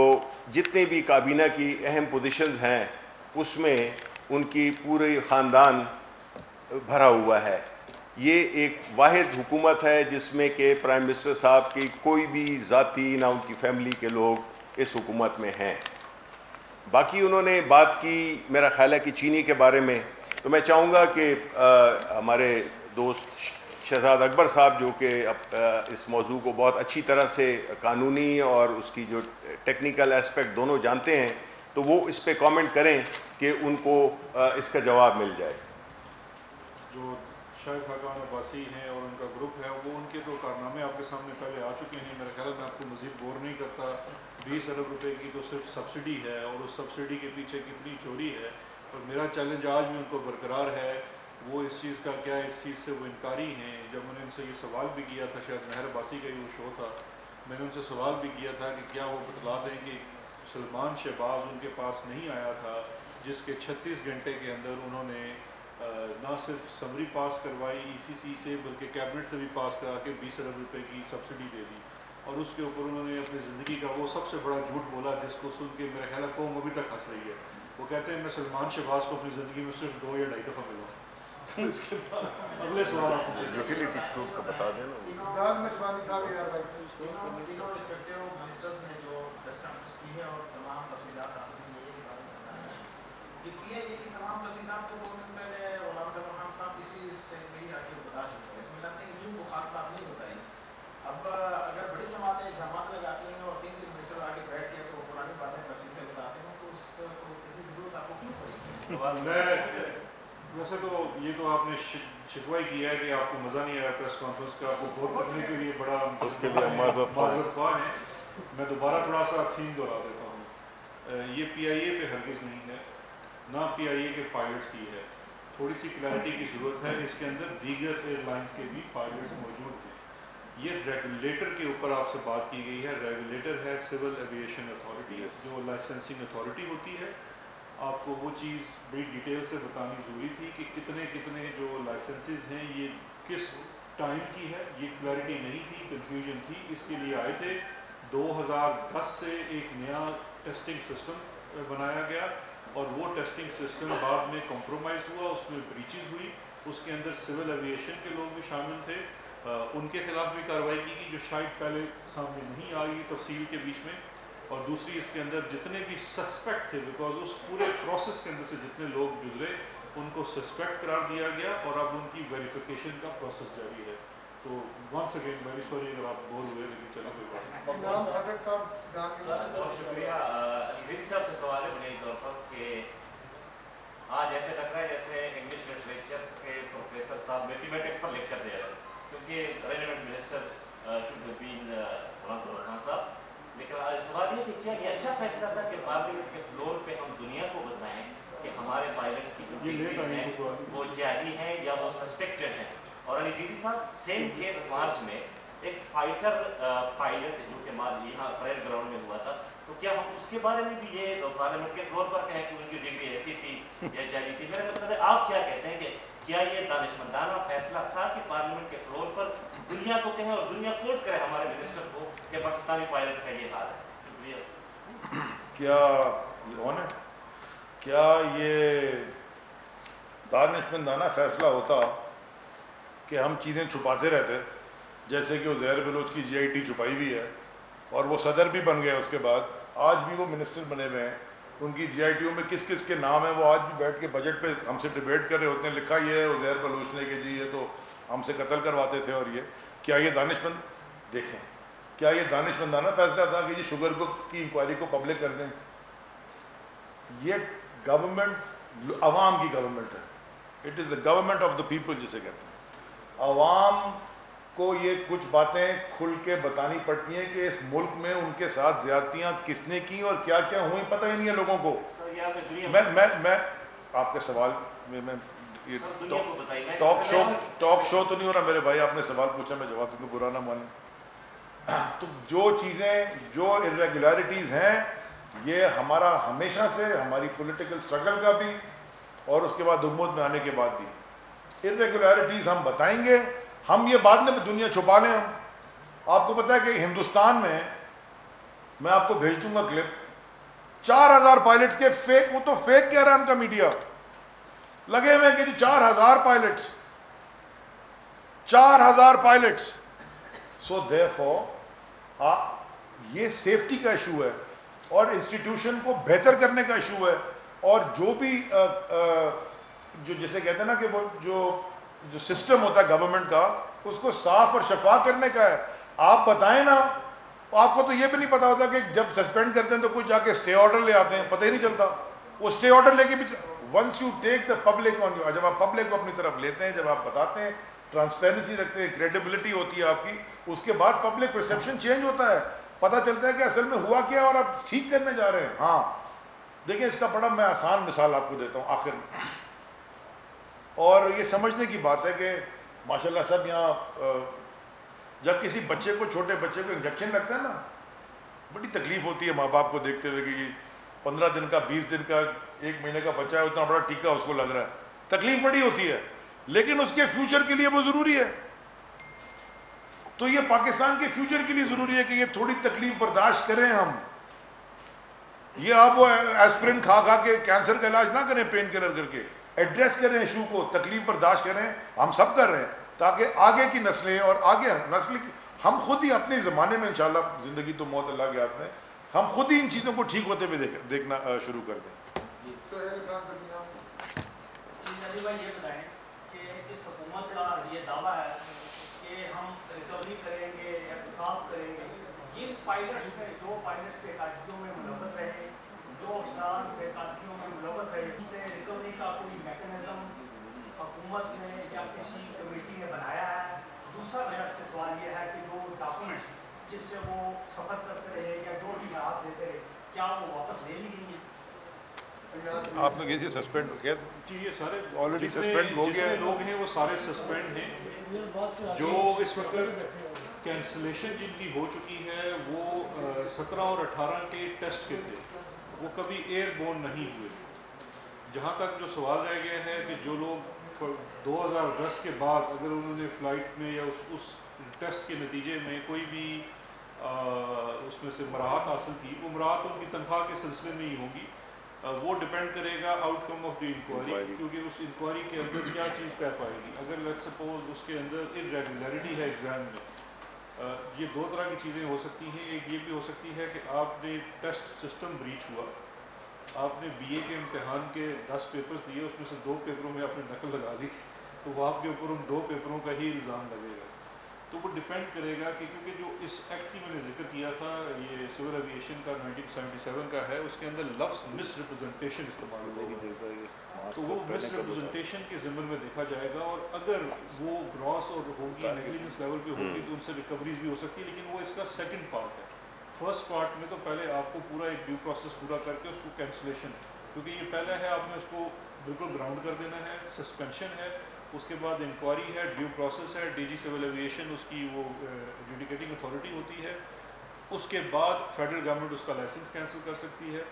جتنے بھی کابینہ کی اہم پوزیشنز ہیں اس میں ان کی پورے خاندان بھرا ہوا ہے. یہ ایک واحد حکومت ہے جس میں کہ پرائم منسٹر صاحب کی کوئی بھی ذاتی نہ ان کی فیملی کے لوگ اس حکومت میں ہیں. باقی انہوں نے بات کی میرا خیال ہے کہ چینی کے بارے میں، تو میں چاہوں گا کہ ہمارے دوست شہزاد اکبر صاحب جو کہ اس موضوع کو بہت اچھی طرح سے قانونی اور اس کی جو ٹیکنیکل ایسپیکٹ دونوں جانتے ہیں، تو وہ اس پہ کامنٹ کریں کہ ان کو اس کا جواب مل جائے. جو شاہد خاقان عباسی ہیں اور ان کا گروپ ہے، وہ ان کے تو کارنامے آپ کے سامنے پہلے آ چکے ہیں. میرا خیال ہے میں آپ کو مزید بور نہیں کرتا. 20 ارب روپے کی تو صرف سبسڈی ہے، اور اس سبسڈی کے پیچھے کتنی چوری ہے. اور میرا چیلنج آج بھی ان کو برقرار ہے. وہ اس چیز کا کیا ہے، اس چیز سے وہ انکاری ہیں. جب میں نے ان سے یہ سوال بھی کیا تھا، شاید مہر عباسی کا ہی وہ شو تھا، میں نے ان سے سوال بھی کیا تھا کہ کیا وہ بتلا دیں کہ سلمان شہباز ان کے پاس نہیں آیا تھا جس کے 36 گھنٹے کے اندر انہوں نے نہ صرف سمری پاس کروائی ای سی سی سے، بلکہ کیبنٹ سے بھی پاس کرا کے 20 ارب روپے کی سبسڈی دے دی. اور اس کے اوپر انہوں نے اپنی زندگی کا وہ سب سے بڑا جھوٹ بولا جس کو سن کے میرا خیال ہے قوم ابھی تک ہنس رہی ہے. وہ کہتے ہیں میں سلمان شہباز کو اپنی زندگی میں صرف 2 یا 2.5 دفعہ ملا. اس کے بعد اگلے سوال آپ پوچھیں. یوٹیلیٹی اسکوپ کا بتا دیں نا. پی آئی اے کی تمام تفصیلات کو 2 دن پہلے غلام زمان خان صاحب اسی سے میری آ کے بتا چکے ہیں. اس میں لگتا ہے کہ کو خاص بات نہیں بتائی. اب اگر بڑی جماعتیں اگزامات لگاتی ہیں اور 3 دن منسٹر آ کے بیٹھ کے تو پرانی باتیں تفصیل سے بتاتے ہیں، تو اس کو اتنی ضرورت آپ کو کیوں پڑی؟ ویسے تو یہ تو آپ نے شکوہ کیا ہے کہ آپ کو مزہ نہیں آیا پریس کانفرنس کا، آپ کو بور کرنے کے لیے بڑا اس کے لیے معذرت خواہ ہیں. میں دوبارہ تھوڑا سا تھیم دہرا دیتا ہوں. یہ پی آئی اے پہ ہرگز نہیں ہے، نہ پی آئی اے کے پائلٹس کی ہے. تھوڑی سی کلیئرٹی کی ضرورت ہے. اس کے اندر دیگر ایئر لائنس کے بھی پائلٹس موجود ہیں. یہ ریگولیٹر کے اوپر آپ سے بات کی گئی ہے. ریگولیٹر ہے سول ایویشن اتھارٹی، جو لائسنسنگ اتھارٹی ہوتی ہے. آپ کو وہ چیز بڑی ڈیٹیل سے بتانی ضروری تھی کہ کتنے کتنے جو لائسنسز ہیں یہ کس ٹائم کی ہے. یہ کلیئرٹی نہیں تھی، کنفیوژن تھی. اس کے لیے آئے تھے. 2010 سے ایک نیا ٹیسٹنگ سسٹم بنایا گیا، اور وہ ٹیسٹنگ سسٹم بعد میں کمپرومائز ہوا، اس میں بریچز ہوئی. اس کے اندر سول ایویشن کے لوگ بھی شامل تھے. ان کے خلاف بھی کارروائی کی گئی جو شاید پہلے سامنے نہیں آئی تفصیل کے بیچ میں. اور دوسری اس کے اندر جتنے بھی سسپیکٹ تھے، بیکاز اس پورے پروسیس کے اندر سے جتنے لوگ گزرے ان کو سسپیکٹ قرار دیا گیا، اور اب ان کی ویریفیکیشن کا پروسیس جاری ہے. تو ونس اگین ویری سوری اگر آپ بول ہوئے، لیکن چلو کوئی بات نہیں. بہت شکریہ. عزیز صاحب سے سوال ہے بنیادی طور پر کہ آج ایسے لگ رہا ہے جیسے انگلش لٹریچر کے پروفیسر صاحب میتھمیٹکس پر لیکچر دے رہے ہیں، کیونکہ relevant minister should have been Ghulam Zaman Khan صاحب. لیکن سوال یہ کہ کیا یہ اچھا فیصلہ تھا کہ پارلیمنٹ کے فلور پہ ہم دنیا کو بتائیں کہ ہمارے پائلٹس کی جو ڈگریز ہیں وہ جعلی ہیں یا وہ سسپیکٹڈ ہیں. اور علی زیدی صاحب سیم کیس مارچ میں ایک فائٹر پائلٹ جو کہ یہاں پریڈ گراؤنڈ میں ہوا تھا، تو کیا ہم اس کے بارے میں بھی یہ پارلیمنٹ کے فلور پر کہیں کہ ان کی ڈگری ایسی تھی یا جعلی تھی؟ میرا مطلب ہے آپ کیا کہتے ہیں کہ کیا یہ دانشمندانہ فیصلہ تھا کہ پارلیمنٹ کے فلور پر دنیا کو کہیں اور دنیا کوٹ کرے ہمارے منسٹر کو کہ پاکستانی پائلٹس کا یہ حال ہے؟ شکریہ. کیا یہ دانشمندانہ فیصلہ ہوتا کہ ہم چیزیں چھپاتے رہتے، جیسے کہ عزیر بلوچ کی جی آئی ٹی چھپائی بھی ہے اور وہ صدر بھی بن گئے، اس کے بعد آج بھی وہ منسٹر بنے ہوئے ہیں. ان کی جی آئی ٹیوں میں کس کس کے نام ہیں وہ آج بھی بیٹھ کے بجٹ پہ ہم سے ڈیبیٹ کر رہے ہوتے ہیں. لکھا یہ ہے عزیر بلوچ نے کہ جی یہ تو ہم سے قتل کرواتے تھے. اور یہ کیا یہ دیکھیں کیا یہ دانشمندانہ فیصلہ تھا کہ یہ شوگر کی انکوائری کو پبلک کر دیں؟ یہ گورنمنٹ عوام کی گورنمنٹ ہے. It is the government of the people جسے کہتے ہیں. عوام کو یہ کچھ باتیں کھل کے بتانی پڑتی ہیں کہ اس ملک میں ان کے ساتھ زیادتیاں کس نے کی اور کیا کیا ہوئی، پتہ ہی نہیں ہے لوگوں کو. میں آپ کے سوال میں ٹاک شو تو نہیں ہو رہا میرے بھائی، آپ نے سوال پوچھا میں جواب دوں، برا نہ مانیں. تو جو چیزیں، جو irregularities ہیں، یہ ہمارا ہمیشہ سے ہماری پولیٹیکل اسٹرگل کا بھی اور اس کے بعد حکومت میں آنے کے بعد بھی irregularities ہم بتائیں گے. ہم یہ بعد میں دنیا چھپا لیں. ہم آپ کو پتا ہے کہ ہندوستان میں آپ کو بھیج دوں گا کلپ، 4000 پائلٹس کے فیک، وہ تو فیک کہہ رہا ہے ان کا میڈیا، لگے ہوئے کہ جی 4000 پائلٹس 4000 پائلٹس. سو دیئرفور یہ سیفٹی کا ایشو ہے اور انسٹیٹیوشن کو بہتر کرنے کا ایشو ہے، اور جو بھی جو جسے کہتے ہیں نا کہ وہ جو سسٹم ہوتا ہے گورنمنٹ کا، اس کو صاف اور شفاف کرنے کا ہے. آپ بتائیں نا، آپ کو تو یہ بھی نہیں پتا ہوتا کہ جب سسپینڈ کرتے ہیں تو کچھ جا کے اسٹے آرڈر لے آتے ہیں، پتہ ہی نہیں چلتا. وہ اسٹے آرڈر لے کے بھی once you take the public on you, جب آپ پبلک کو اپنی طرف لیتے ہیں، جب آپ بتاتے ہیں، ٹرانسپیرنسی رکھتے ہیں، کریڈیبلٹی ہوتی ہے آپ کی، اس کے بعد پبلک پرسیپشن چینج ہوتا ہے، پتہ چلتا ہے کہ اصل میں ہوا کیا اور آپ ٹھیک کرنے جا رہے ہیں. ہاں دیکھیں، اس کا بڑا میں آسان مثال آپ کو دیتا ہوں آخر میں، اور یہ سمجھنے کی بات ہے کہ ماشاءاللہ سب یہاں جب کسی بچے کو، چھوٹے بچے کو انجیکشن لگتا ہے نا، بڑی تکلیف ہوتی ہے ماں باپ کو دیکھتے ہوئے کہ 15 دن کا، 20 دن کا، 1 مہینے کا بچہ ہے، اتنا بڑا ٹیکہ اس کو لگ رہا ہے، تکلیف بڑی ہوتی ہے، لیکن اس کے فیوچر کے لیے وہ ضروری ہے. تو یہ پاکستان کے فیوچر کے لیے ضروری ہے کہ یہ تھوڑی تکلیف برداشت کریں ہم. یہ آپ وہ ایسپرین کھا کے کینسر کا علاج نہ کریں، پین کلر کر کے، ایڈریس کریں ایشو کو، تکلیف برداشت کریں. ہم سب کر رہے ہیں تاکہ آگے کی نسلیں اور آگے نسل ہم خود ہی اپنے زمانے میں انشاءاللہ، زندگی تو موت اللہ کے ہاتھ میں، ہم خود ہی ان چیزوں کو ٹھیک ہوتے ہوئے دیکھنا شروع کر دیں. یہ بتائیں کہ اس حکومت کا یہ دعویٰ ہے کہ ہم ریکوری کریں گے، احتساب کریں گے. جن پائلٹس میں، جو پائلٹس بے قاعدگیوں میں ملوث رہے، جو افسران بے قاعدگیوں میں ملوث رہے، ان سے ریکوری کا کوئی میکینزم حکومت نے یا کسی کمیٹی نے بنایا ہے؟ دوسرا میرا سے سوال یہ ہے کہ جو ڈاکومنٹس جس سے وہ سفر کرتے رہے یا جو بھی راحت دیتے رہے، کیا وہ واپس لے لی گئی ہیں؟ آپ نے کہی سسپینڈ کیا؟ جی یہ سارے آلریڈی سسپینڈ ہو گیا. جتنے لوگ ہیں وہ سارے سسپینڈ ہیں. جو اس وقت کینسلیشن جن کی ہو چکی ہے وہ 17 اور 18 کے ٹیسٹ کے تھے، وہ کبھی ایئر بورن نہیں ہوئے. جہاں تک جو سوال رہ گیا ہے کہ جو لوگ 2010 کے بعد اگر انہوں نے فلائٹ میں یا اس ٹیسٹ کے نتیجے میں کوئی بھی اس میں سے مراحت حاصل کی، وہ مراحت ان کی تنخواہ کے سلسلے میں ہی ہوگی. وہ ڈپینڈ کرے گا outcome of the inquiry, کیونکہ اس انکوائری کے اندر کیا چیز طے پائے گی. اگر لیٹ سپوز اس کے اندر irregularity ہے ایگزام میں، یہ دو طرح کی چیزیں ہو سکتی ہیں. ایک یہ بھی ہو سکتی ہے کہ آپ نے ٹیسٹ سسٹم بریچ ہوا، آپ نے بی اے کے امتحان کے 10 پیپرز دیے، اس میں سے 2 پیپروں میں آپ نے نقل لگا دی، تو وہ آپ کے اوپر ان 2 پیپروں کا ہی الزام لگے گا. تو وہ ڈپینڈ کرے گا کہ کیونکہ جو اس ایکٹ کی میں نے ذکر کیا تھا، یہ سول ایویشن کا 1977 کا ہے، اس کے اندر لفظ مس ریپرزنٹیشن استعمال ہوگا. تو وہ مس ریپرزنٹیشن کے ضمن میں دیکھا جائے گا، اور اگر وہ گراس اور ہوگی، نیگلیجنس لیول پہ ہوگی، تو ان سے ریکوریز بھی ہو سکتی ہے. لیکن وہ اس کا سیکنڈ پارٹ ہے. فرسٹ پارٹ میں تو پہلے آپ کو پورا ایک ڈیو پروسیس پورا کر کے اس کو کینسلیشن، کیونکہ یہ پہلا ہے آپ نے اس کو بالکل گراؤنڈ کر دینا ہے، سسپینشن ہے، اس کے بعد انکوائری ہے، ڈیو پروسیس ہے، ڈی جی سول ایویشن اس کی وہ ایڈجوڈیکیٹنگ اتھارٹی ہوتی ہے. اس کے بعد فیڈرل گورنمنٹ اس کا لائسنس کینسل کر سکتی ہے،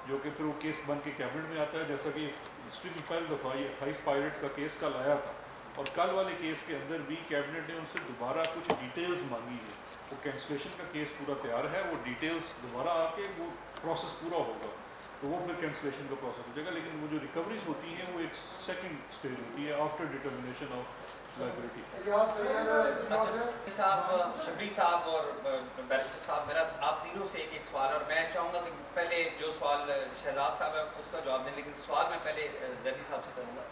جو کہ پھر وہ کیس بن کے کیبنٹ میں آتا ہے. جیسا کہ ہسٹری میں پہلی دفعہ یہ 28 پائلٹس کا کیس کل آیا تھا، اور کل والے کیس کے اندر بھی کیبنٹ نے ان سے دوبارہ کچھ ڈیٹیلز مانگی ہے. وہ کینسلیشن کا کیس پورا تیار ہے، وہ ڈیٹیلز دوبارہ آ کے وہ پروسیس پورا ہوگا، تو وہ پھر کینسلیشن کا پروسیس ہو جائے گا. لیکن وہ جو ریکوریز ہوتی ہیں وہ ایک سیکنڈ اسٹیج ہوتی ہے آفٹر ڈٹرمنیشن آف لائبلٹی. صاحب، شبری صاحب اور بیرسٹر صاحب، میرا آپ تینوں سے ایک سوال، اور میں چاہوں گا کہ پہلے جو سوال شہزاد صاحب ہے اس کا جواب دیں، لیکن سوال میں پہلے زیدی صاحب سے کروں گا.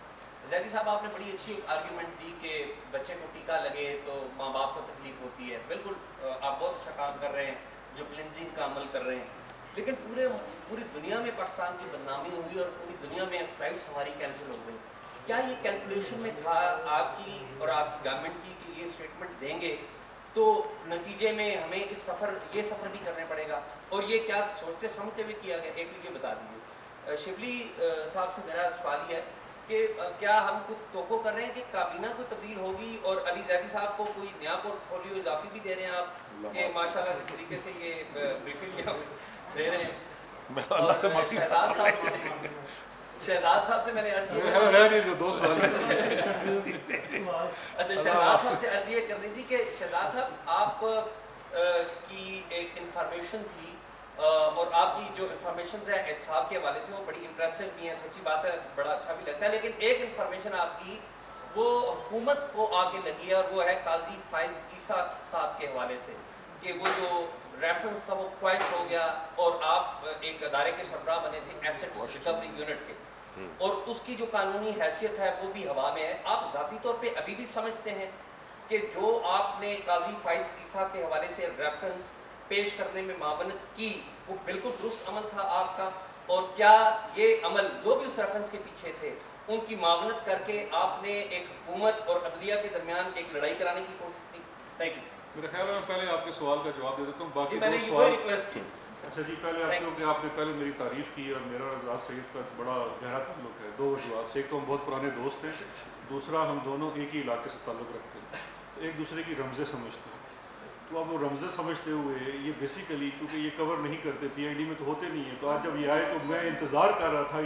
زیدی صاحب، آپ نے بڑی اچھی آرگیومنٹ دی کہ بچے کو ٹیکہ لگے تو ماں باپ کو تکلیف ہوتی ہے. بالکل آپ بہت اچھا کام کر رہے ہیں جو کلینزنگ کا عمل کر رہے ہیں، لیکن پوری دنیا میں پاکستان کی بدنامی ہوئی اور پوری دنیا میں فلائٹس ہماری کینسل ہو گئی. کیا یہ کیلکولیشن میں تھا آپ کی اور آپ کی گورنمنٹ کی کہ یہ اسٹیٹمنٹ دیں گے تو نتیجے میں ہمیں یہ سفر بھی کرنے پڑے گا، اور یہ کیا سوچتے سمجھتے ہوئے کیا گیا؟ ایک یہ بتا دیجیے۔ شبلی صاحب سے میرا سوال یہ ہے کہ کیا ہم کچھ توقع کر رہے ہیں کہ کابینہ کو تبدیل ہوگی اور علی زیدی صاحب کو کوئی نیا پورٹ فولیو اضافی بھی دے رہے ہیں آپ کہ ماشاءاللہ جس طریقے سے یہ بریفنگ دے رہے ہیں؟ شہزاد صاحب سے میں نے عرض اچھا شہزاد صاحب سے عرض یہ کرنی تھی کہ شہزاد صاحب آپ کی ایک انفارمیشن تھی اور آپ کی جو انفارمیشن ہے احتساب کے حوالے سے وہ بڑی امپریسو بھی ہیں، سچی بات ہے، بڑا اچھا بھی لگتا ہے، لیکن ایک انفارمیشن آپ کی وہ حکومت کو آ کے لگی ہے اور وہ ہے قاضی فائز عیسیٰ صاحب کے حوالے سے کہ وہ جو ریفرنس تھا وہ کوائٹ ہو گیا اور آپ ایک ادارے کے سربراہ بنے تھے ایسٹ ریکوری یونٹ کے، اور اس کی جو قانونی حیثیت ہے وہ بھی ہوا میں ہے۔ آپ ذاتی طور پہ ابھی بھی سمجھتے ہیں کہ جو آپ نے قاضی فائز عیسیٰ کے حوالے سے ریفرنس پیش کرنے میں معاونت کی وہ بالکل درست عمل تھا آپ کا، اور کیا یہ عمل جو بھی اس ریفرنس کے پیچھے تھے ان کی معاونت کر کے آپ نے ایک حکومت اور عدلیہ کے درمیان ایک لڑائی کرانے کی کوشش کی؟ Thank you. میرا خیال ہے میں پہلے آپ کے سوال کا جواب دے دیتا ہوں، باقی میں نے دو یہ سوال ریکویسٹ کی۔ اچھا جی، پہلے آپ نے پہلے میری تعریف کی اور میرا رضا سعید کا بڑا گہرا تعلق ہے، دو وجوہات سے، ایک تو ہم بہت پرانے دوست ہیں، دوسرا ہم دونوں ایک ہی علاقے سے تعلق رکھتے ہیں، تو ایک دوسرے کی رمزیں سمجھتے ہیں، تو اب وہ رمزیں سمجھتے ہوئے یہ بیسیکلی کیونکہ یہ کور نہیں کرتے پی آئی ڈی میں تو ہوتے نہیں ہیں، تو آج جب یہ آئے تو میں انتظار کر رہا تھا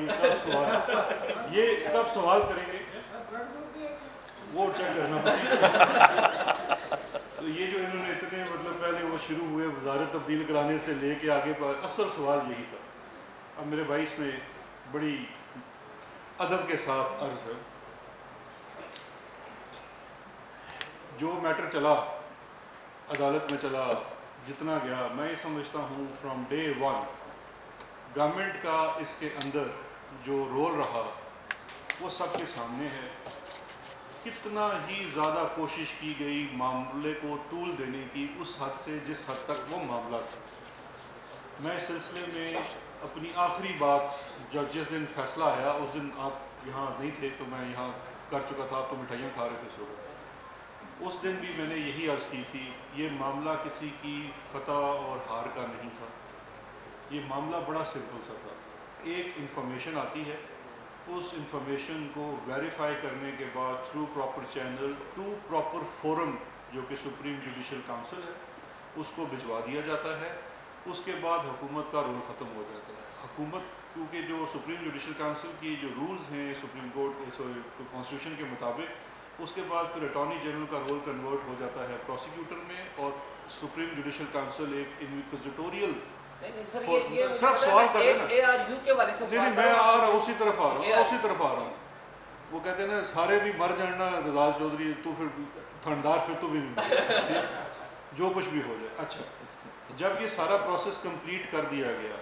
یہ کب سوال کریں گے، وہ چیک کرنا تو یہ جو انہوں نے اتنے مطلب پہلے وہ شروع ہوئے وزارت تبدیل کرانے سے لے کے آگے پر اصل سوال یہی تھا۔ اب میرے بھائی اس میں بڑی ادب کے ساتھ عرض ہے، جو میٹر چلا عدالت میں چلا جتنا گیا، میں یہ سمجھتا ہوں فرام ڈے ون گورنمنٹ کا اس کے اندر جو رول رہا وہ سب کے سامنے ہے۔ کتنا ہی زیادہ کوشش کی گئی معاملے کو طول دینے کی اس حد سے جس حد تک وہ معاملہ تھا۔ میں اس سلسلے میں اپنی آخری بات جب جس دن فیصلہ آیا اس دن آپ یہاں نہیں تھے تو میں یہاں کر چکا تھا، آپ تو مٹھائیاں کھا رہے تھے اس وقت، اس دن بھی میں نے یہی عرض کی تھی، یہ معاملہ کسی کی فتح اور ہار کا نہیں تھا، یہ معاملہ بڑا سمپل سا تھا۔ ایک انفارمیشن آتی ہے، اس انفارمیشن کو ویریفائی کرنے کے بعد through proper channel to proper forum جو کہ سپریم جوڈیشل کاؤنسل ہے اس کو بھجوا دیا جاتا ہے، اس کے بعد حکومت کا رول ختم ہو جاتا ہے۔ حکومت کیونکہ جو سپریم جوڈیشل کاؤنسل کی جو رولز ہیں سپریم کورٹ کانسٹیٹیوشن کے مطابق، اس کے بعد پھر اٹارنی جنرل کا رول کنورٹ ہو جاتا ہے پروسیکیوٹر میں، اور سپریم جوڈیشل کاؤنسل ایک انویسٹیگیٹوریل صرف سوال کر رہے ہیں، میں آ رہا ہوں اسی طرف آ رہا ہوں، وہ کہتے ہیں نا سارے بھی مر جانا رضا چودھری تو پھر تھندار پھر تو بھی جو کچھ بھی ہو جائے۔ اچھا، جب یہ سارا پروسیس کمپلیٹ کر دیا گیا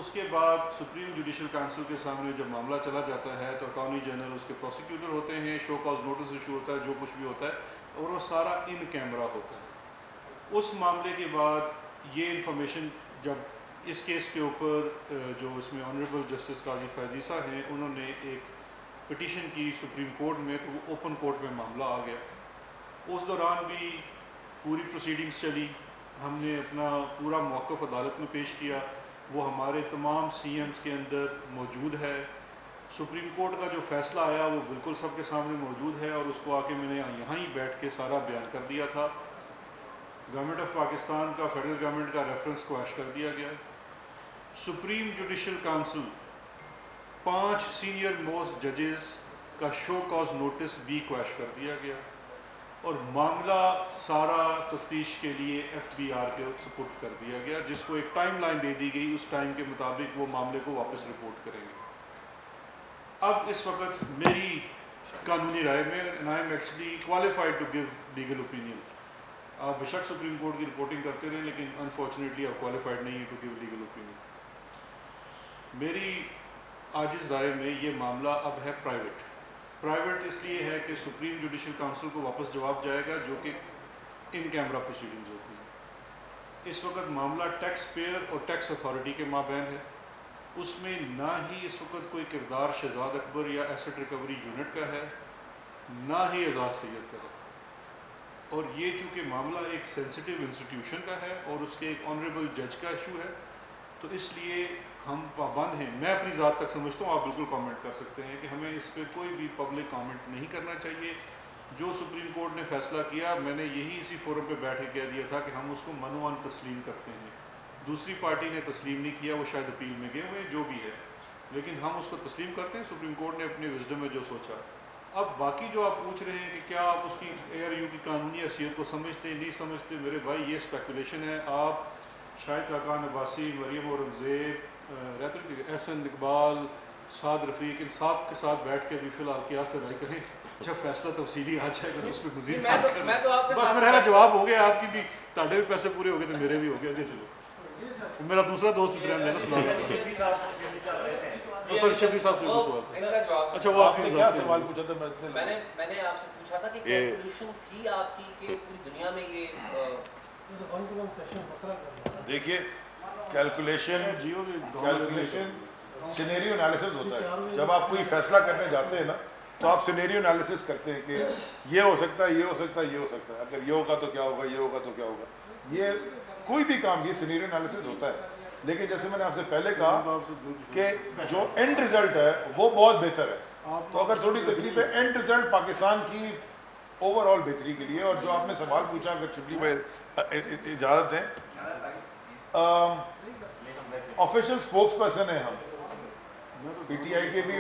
اس کے بعد سپریم جوڈیشل کاؤنسل کے سامنے جب معاملہ چلا جاتا ہے تو اٹارنی جنرل اس کے پروسیکیوٹر ہوتے ہیں، شو کاز نوٹس ایشو ہوتا ہے، جو کچھ بھی ہوتا ہے، اور وہ سارا ان کیمرہ ہوتا ہے۔ اس معاملے کے بعد یہ انفارمیشن جب اس کیس کے اوپر جو اس میں آنریبل جسٹس قاضی فائز عیسیٰ ہیں انہوں نے ایک پٹیشن کی سپریم کورٹ میں، تو وہ اوپن کورٹ میں معاملہ آ گیا۔ اس دوران بھی پوری پروسیڈنگز چلی، ہم نے اپنا پورا موقف عدالت میں پیش کیا، وہ ہمارے تمام سی ایمز کے اندر موجود ہے۔ سپریم کورٹ کا جو فیصلہ آیا وہ بالکل سب کے سامنے موجود ہے، اور اس کو آ کے میں نے یہاں ہی بیٹھ کے سارا بیان کر دیا تھا۔ گورنمنٹ آف پاکستان کا، فیڈرل گورنمنٹ کا ریفرنس کویش کر دیا گیا۔ Supreme judicial council 5 senior most ججز کا شو کاز نوٹس بھی کویش کر دیا گیا، اور معاملہ سارا تفتیش کے لیے ایف بی آر کے سپرد کر دیا گیا، جس کو ایک ٹائم لائن دے دی گئی، اس ٹائم کے مطابق وہ معاملے کو واپس رپورٹ کریں گے۔ اب اس وقت میری قانونی رائے میں I am actually qualified to give legal opinion, آپ بے شک سپریم کورٹ کی رپورٹنگ کرتے رہے لیکن انفارچونیٹلی آپ کوالیفائڈ نہیں ہے ٹو گیو لیگل اوپینین۔ میری عاجز رائے میں یہ معاملہ اب ہے پرائیویٹ اس لیے ہے کہ سپریم جوڈیشل کاؤنسل کو واپس جواب جائے گا جو کہ ان کیمرہ پروسیڈنگز ہوتی ہیں۔ اس وقت معاملہ ٹیکس پیئر اور ٹیکس اتھارٹی کے مابین ہے، اس میں نہ ہی اس وقت کوئی کردار شہزاد اکبر یا ایسٹ ریکوری یونٹ کا ہے، نہ ہی اعزاز سید کا ہے، اور یہ چونکہ معاملہ ایک سینسٹیو انسٹیٹیوشن کا ہے اور اس کے ایک آنریبل جج کا ایشو ہے، تو اس لیے ہم پابند ہیں. میں اپنی ذات تک سمجھتا ہوں، آپ بالکل کامنٹ کر سکتے ہیں کہ ہمیں اس پہ کوئی بھی پبلک کامنٹ نہیں کرنا چاہیے. جو سپریم کورٹ نے فیصلہ کیا، میں نے یہی اسی فورم پہ بیٹھ کے کہہ دیا تھا کہ ہم اس کو منوان تسلیم کرتے ہیں. دوسری پارٹی نے تسلیم نہیں کیا، وہ شاید اپیل میں گئے ہوئے جو بھی ہے، لیکن ہم اس کو تسلیم کرتے ہیں. سپریم کورٹ نے اپنے وزڈم میں جو سوچا. اب باقی جو آپ پوچھ رہے ہیں کہ کیا آپ اس کی ARU کی قانونی حیثیت کو سمجھتے ہیں نہیں سمجھتے، میرے بھائی یہ اسپیکولیشن ہے. آپ شاہد خاقان عباسی، مریم اورنگزیب، احسن اقبال، سعد رفیق، ان سب کے ساتھ بیٹھ کے ابھی فی الحال کیا سے رائے کریں. جب فیصلہ تفصیلی آ جائے گا تو اس پہ مزید بس میرا جواب ہو گیا. آپ کی بھی تاڑے بھی پیسے پورے ہو گئے تو میرے بھی ہو گئے. چلو میرا دوسرا دوست ابراہیم ہے نا، سلام علیکم. شفیع صاحب سے سوال. اچھا وہ آپ نے کیا سوال پوچھا تھا؟ میں نے آپ سے پوچھا تھا کہ کیلکولیشن تھی آپ کی کہ پوری دنیا میں یہ دیکھیے کیلکولیشن سینیریو انالیسس ہوتا ہے. جب آپ کوئی فیصلہ کرنے جاتے ہیں نا تو آپ سینیریو انالیسس کرتے ہیں کہ یہ ہو سکتا ہے، یہ ہو سکتا ہے، یہ ہو سکتا ہے، اگر یہ ہوگا تو کیا ہوگا، یہ ہوگا تو کیا ہوگا. یہ کوئی بھی کام یہ سینیریو انالیسس ہوتا ہے. لیکن جیسے میں نے آپ سے پہلے کہا کہ جو اینڈ ریزلٹ ہے وہ بہت بہتر ہے. تو اگر تھوڑی تکلیف ہے، اینڈ ریزلٹ پاکستان کی اوور آل بہتری کے لیے. اور جو آپ نے سوال پوچھا، اگر شبلی بھائی اجازت دیں، آفیشیل اسپوکس پرسن ہیں ہم PTI کے بھی،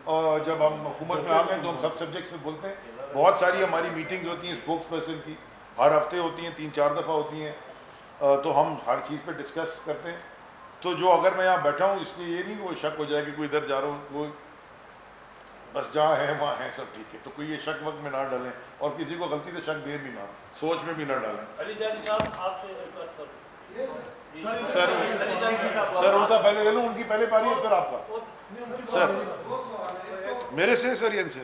اور جب ہم حکومت میں آ گئے تو ہم سب سبجیکٹس میں بولتے ہیں. بہت ساری ہماری میٹنگز ہوتی ہیں اسپوکس پرسن کی، ہر ہفتے ہوتی ہیں، 3-4 دفعہ ہوتی ہیں. تو ہم ہر چیز پہ ڈسکس کرتے ہیں. تو جو اگر میں یہاں بیٹھا ہوں اس لیے یہ نہیں وہ شک ہو جائے کہ کوئی ادھر جا رہا ہوں، وہ بس جہاں ہے وہاں ہے سب ٹھیک ہے. تو کوئی یہ شک وقت میں نہ ڈالیں اور کسی کو غلطی سے شک دے بھی نہ، سوچ میں بھی نہ ڈالیں. علی جان صاحب آپ سے ایک بات کروں. سر ان کا پہلے لے لوں، ان کی پہلے پاری ہے پھر آپ کا. سر میرے سے سر ان سے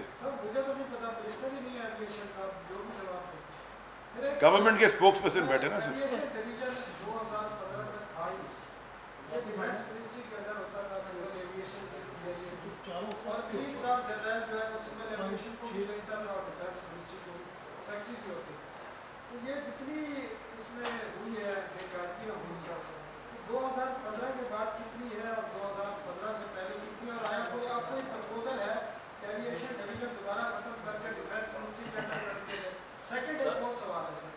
گورنمنٹ کے اسپوکس پرسن بیٹھے نا سر. یہ جتنی اس میں ہوئی ہے بےکارگیاں ہوئی ہیں 2015 کے بعد کتنی ہے اور 2015 سے پہلے کتنی، اور آیا آپ کوئی پرپوزل ہے ایویشن ڈویژن دوبارہ ختم کر کے ڈیفینس منسٹری کے انڈر کر دیا جائے. سیکنڈ ایک اور سوال ہے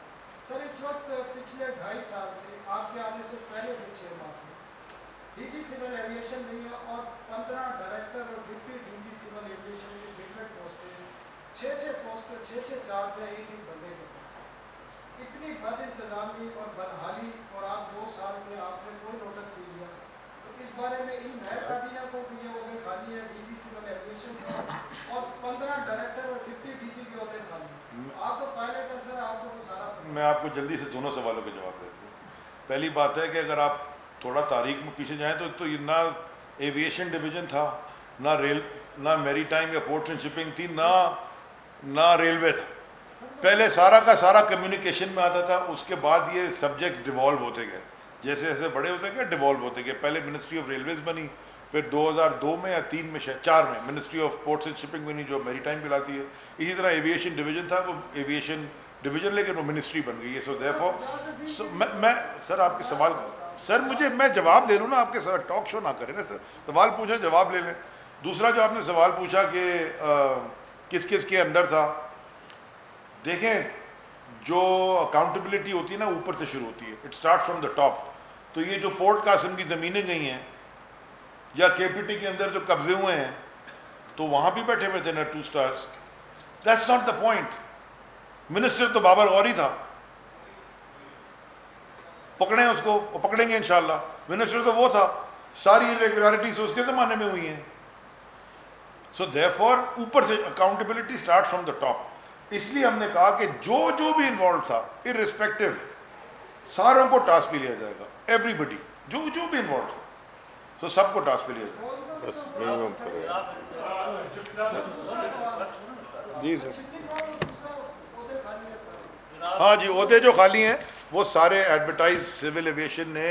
سر اس وقت پچھلے 2.5 سال سے آپ کے آنے سے پہلے سے 6 ماہ سے DG سول ایویشن نہیں ہے، اور 15 ڈائریکٹر اور ڈپٹی DG سول ایویشن کی ویکنٹ پوسٹیں ہیں. 6 پوسٹ 6 چارج ہیں ایک بندے کے پاس. اتنی بد انتظامی اور بدحالی، اور آپ 2 سال میں آپ نے کوئی نوٹس نہیں لیا. تو اس بارے میں علم ہے کابینہ کو کہ یہ عہدے خالی ہے DG سول ایویشن کا، اور 15 ڈائریکٹر اور ڈپٹی DG کے عہدے خالی ہیں. آپ تو پائلٹ ہے سر، آپ کو تو سارا. میں آپ کو جلدی سے دونوں سوالوں کے جواب دیتا ہوں. پہلی بات ہے کہ اگر آپ تھوڑا تاریخ میں پیچھے جائیں تو یہ نہ ایویشن ڈویژن تھا، نہ میری ٹائم یا پورٹس اینڈ شپنگ تھی، نہ ریلوے تھا. پہلے سارا کا سارا کمیونیکیشن میں آتا تھا. اس کے بعد یہ سبجیکٹس ڈیوالو ہوتے گئے، جیسے جیسے بڑے ہوتے گئے ڈیوالو ہوتے گئے. پہلے منسٹری آف ریلویز بنی، پھر 2002 میں یا 3 میں 4 میں ministry of ports and shipping بنی جو میری ٹائم پلاتی ہے. اسی طرح ایویشن ڈویژن تھا، وہ ایویشن ڈویژن لیکن وہ منسٹری بن گئی ہے. سو دیئرفور میں سر آپ کے سوال سر میں جواب دے لوں نا، آپ کے ساتھ ٹاک شو نہ کریں نا سر. سوال پوچھیں جواب لے لیں. دوسرا جو آپ نے سوال پوچھا کہ کس کس کے اندر تھا، دیکھیں جو اکاؤنٹیبلٹی ہوتی ہے نا اوپر سے شروع ہوتی ہے، it start from the top. تو یہ جو فورٹ قاسم کی زمینیں گئی ہیں یا KPT کے اندر جو قبضے ہوئے ہیں تو وہاں بھی بیٹھے ہوئے تھے نا 2 stars. That's not the point. Minister تو بابر غوری تھا، پکڑیں اس کو، پکڑیں گے انشاءاللہ. منسٹر تو وہ تھا، ساری ریگولیرٹیز اس کے زمانے میں ہوئی ہیں. سو دیئرفور اوپر سے accountability start from the top. اس لیے ہم نے کہا کہ جو بھی انوالو تھا ارسپیکٹو ساروں کو ٹاسک بھی لیا جائے گا. ایوری بڈی جو بھی انوالو تھا تو سب کو ٹاسک بھی لیا جائے گا. بس منیمم جی سر. ہاں جی، عہدے جو خالی ہیں وہ سارے ایڈورٹائز سول ایویشن نے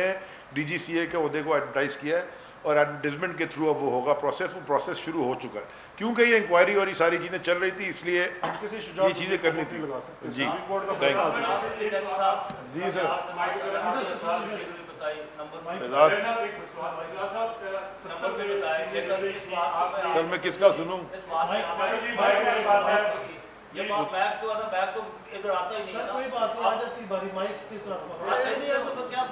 DGCA کے عہدے کو ایڈورٹائز کیا ہے. اور ایڈورٹیزمنٹ کے تھرو اب وہ ہوگا وہ پروسیس شروع ہو چکا ہے کیونکہ یہ انکوائری اور یہ ساری چیزیں چل رہی تھی اس لیے یہ چیزیں کرنی تھی جی جی سر سر میں کس کا سنوں یہ بیک تو ادھر آتا ہی نہیں ہے کوئی بات نہیں آ جاتی باری مائک کی طرف کیا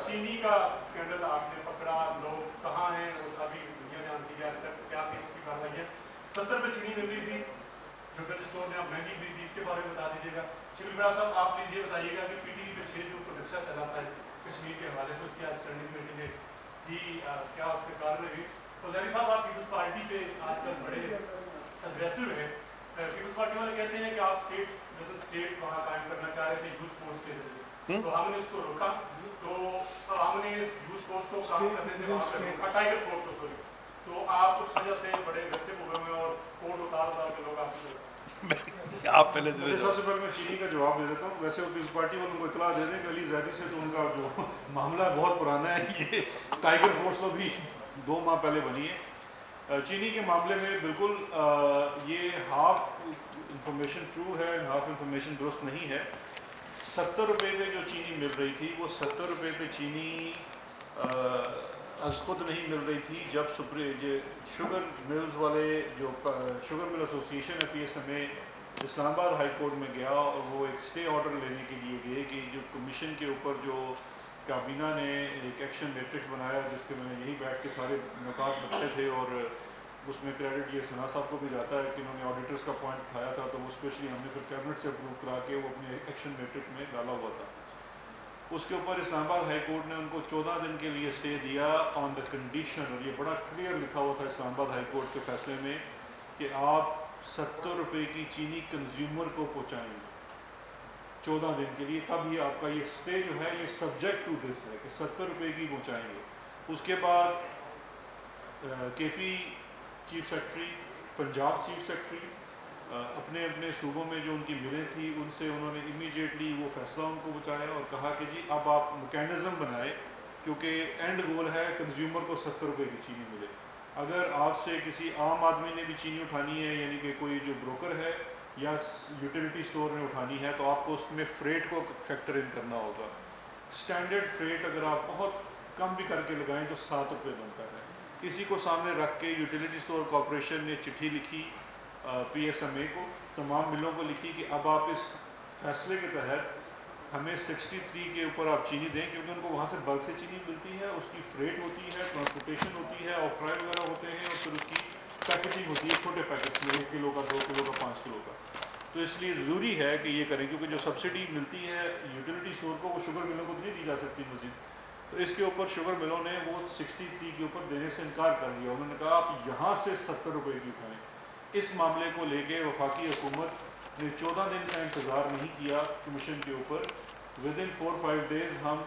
چینی کا اسکینڈل آپ نے پکڑا لوگ کہاں ہیں وہ سبھی دنیا جانتی ہے کیا کیس کی کاروائی ہے 70 میں چینی مل رہی تھی جنرل اسٹور نے آپ مہنگی ملی تھی اس کے بارے میں بتا دیجیے گا شکیل برا صاحب آپ پلیز یہ بتائیے گا کہ پی ٹی وی پہ 6 جون کو نقشہ چلا تھا کشمیر کے حوالے سے اس کی آج اسٹینڈنگ میٹنگ تھی کیا اس کے کاروائی ہوئی اور ظاہر صاحب آپ پیپلز پارٹی پہ آج کل بڑے اگریسو ہے پیپلز پارٹی والے کہتے ہیں کہ آپ اسٹیٹ وہاں قائم کرنا چاہ رہے تھے یوتھ فورس کے ذریعے تو ہم نے اس کو روکا تو ہم نے یوتھ فورس کو کام کرنے سے وہاں پہ روکا ٹائیگر فورس کو سوری تو آپ اس وجہ سے بڑے اگریسو ہوئے ہیں اور کوٹ اتار کے لوگ آپ پہلے سب سے پہلے میں چینی کا جواب دے دیتا ہوں ویسے وہ پیپلز پارٹی والوں کو اطلاع دے دیں کہ علی زیدی سے تو ان کا جو معاملہ بہت پرانا ہے یہ ٹائیگر فورس تو بھی 2 ماہ پہلے بنی ہے چینی کے معاملے میں بالکل یہ ہاف انفارمیشن ٹرو ہے ہاف انفارمیشن درست نہیں ہے 70 روپے پہ جو چینی مل رہی تھی وہ 70 روپے پہ چینی از خود نہیں مل رہی تھی جب شوگر ملز والے جو شوگر مل ایسوسیشن ہے PSMA اسلام آباد ہائی کورٹ میں گیا اور وہ ایک اسٹے آرڈر لینے کے لیے گئے کہ جو کمیشن کے اوپر جو کابینہ نے ایک ایکشن میٹرکس بنایا جس کے میں نے یہی بیٹھ کے سارے نکات رکھے تھے اور اس میں کریڈٹ یہ سنا صاحب کو بھی جاتا ہے کہ انہوں نے آڈیٹرز کا پوائنٹ اٹھایا تھا تو وہ اسپیشلی ہم نے پھر کیبنٹ سے اپروو کرا کے وہ اپنے ایکشن میٹرک میں ڈالا ہوا تھا اس کے اوپر اسلام آباد ہائی کورٹ نے ان کو 14 دن کے لیے اسٹے دیا آن دا کنڈیشن اور یہ بڑا کلیئر لکھا ہوا تھا اسلام آباد ہائی کورٹ کے فیصلے میں کہ آپ 70 روپے کی چینی کنزیومر کو پہنچائیں گے 14 دن کے لیے تب یہ آپ کا یہ اسٹے جو ہے یہ سبجیکٹ ٹو دس ہے کہ 70 روپے کی پہنچائیں گے اس کے بعد KP chief secretary Punjab chief secretary اپنے اپنے صوبوں میں جو ان کی ملیں تھی ان سے انہوں نے امیڈیٹلی وہ فیصلہ ان کو بچایا اور کہا کہ جی اب آپ میکینزم بنائے کیونکہ اینڈ گول ہے کنزیومر کو 70 روپے کی چینی ملے اگر آپ سے کسی عام آدمی نے بھی چینی اٹھانی ہے یعنی کہ کوئی جو بروکر ہے یا یوٹیلیٹی سٹور نے اٹھانی ہے تو آپ کو اس میں فریٹ کو فیکٹر ان کرنا ہوگا اسٹینڈرڈ فریٹ اگر آپ بہت کم بھی کر کے لگائیں تو 7 روپے بنتا ہے اسی کو سامنے رکھ کے یوٹیلیٹی سٹور کارپوریشن نے چٹھی لکھی PSMA کو تمام ملوں کو لکھی کہ اب آپ اس فیصلے کے تحت ہمیں 63 کے اوپر آپ چینی دیں کیونکہ ان کو وہاں سے بلک سے چینی ملتی ہے اس کی فریٹ ہوتی ہے ٹرانسپورٹیشن ہوتی ہے آف فرائی وغیرہ ہوتے ہیں اور پھر اس کی پیکیجنگ ہوتی ہے چھوٹے پیکٹ میں 1 کلو کا 2 کلو کا 5 کلو کا تو اس لیے ضروری ہے کہ یہ کریں کیونکہ جو سبسڈی ملتی ہے یوٹیلیٹی اسٹور کو وہ شوگر ملوں کو نہیں دی جا سکتی مزید تو اس کے اوپر شوگر ملوں نے وہ 63 کے اوپر دینے سے انکار کر دیا انہوں نے کہا آپ یہاں سے 70 روپے کی اٹھائیں اس معاملے کو لے کے وفاقی حکومت نے 14 دن کا انتظار نہیں کیا کمیشن کے اوپر ودن 4-5 ڈیز ہم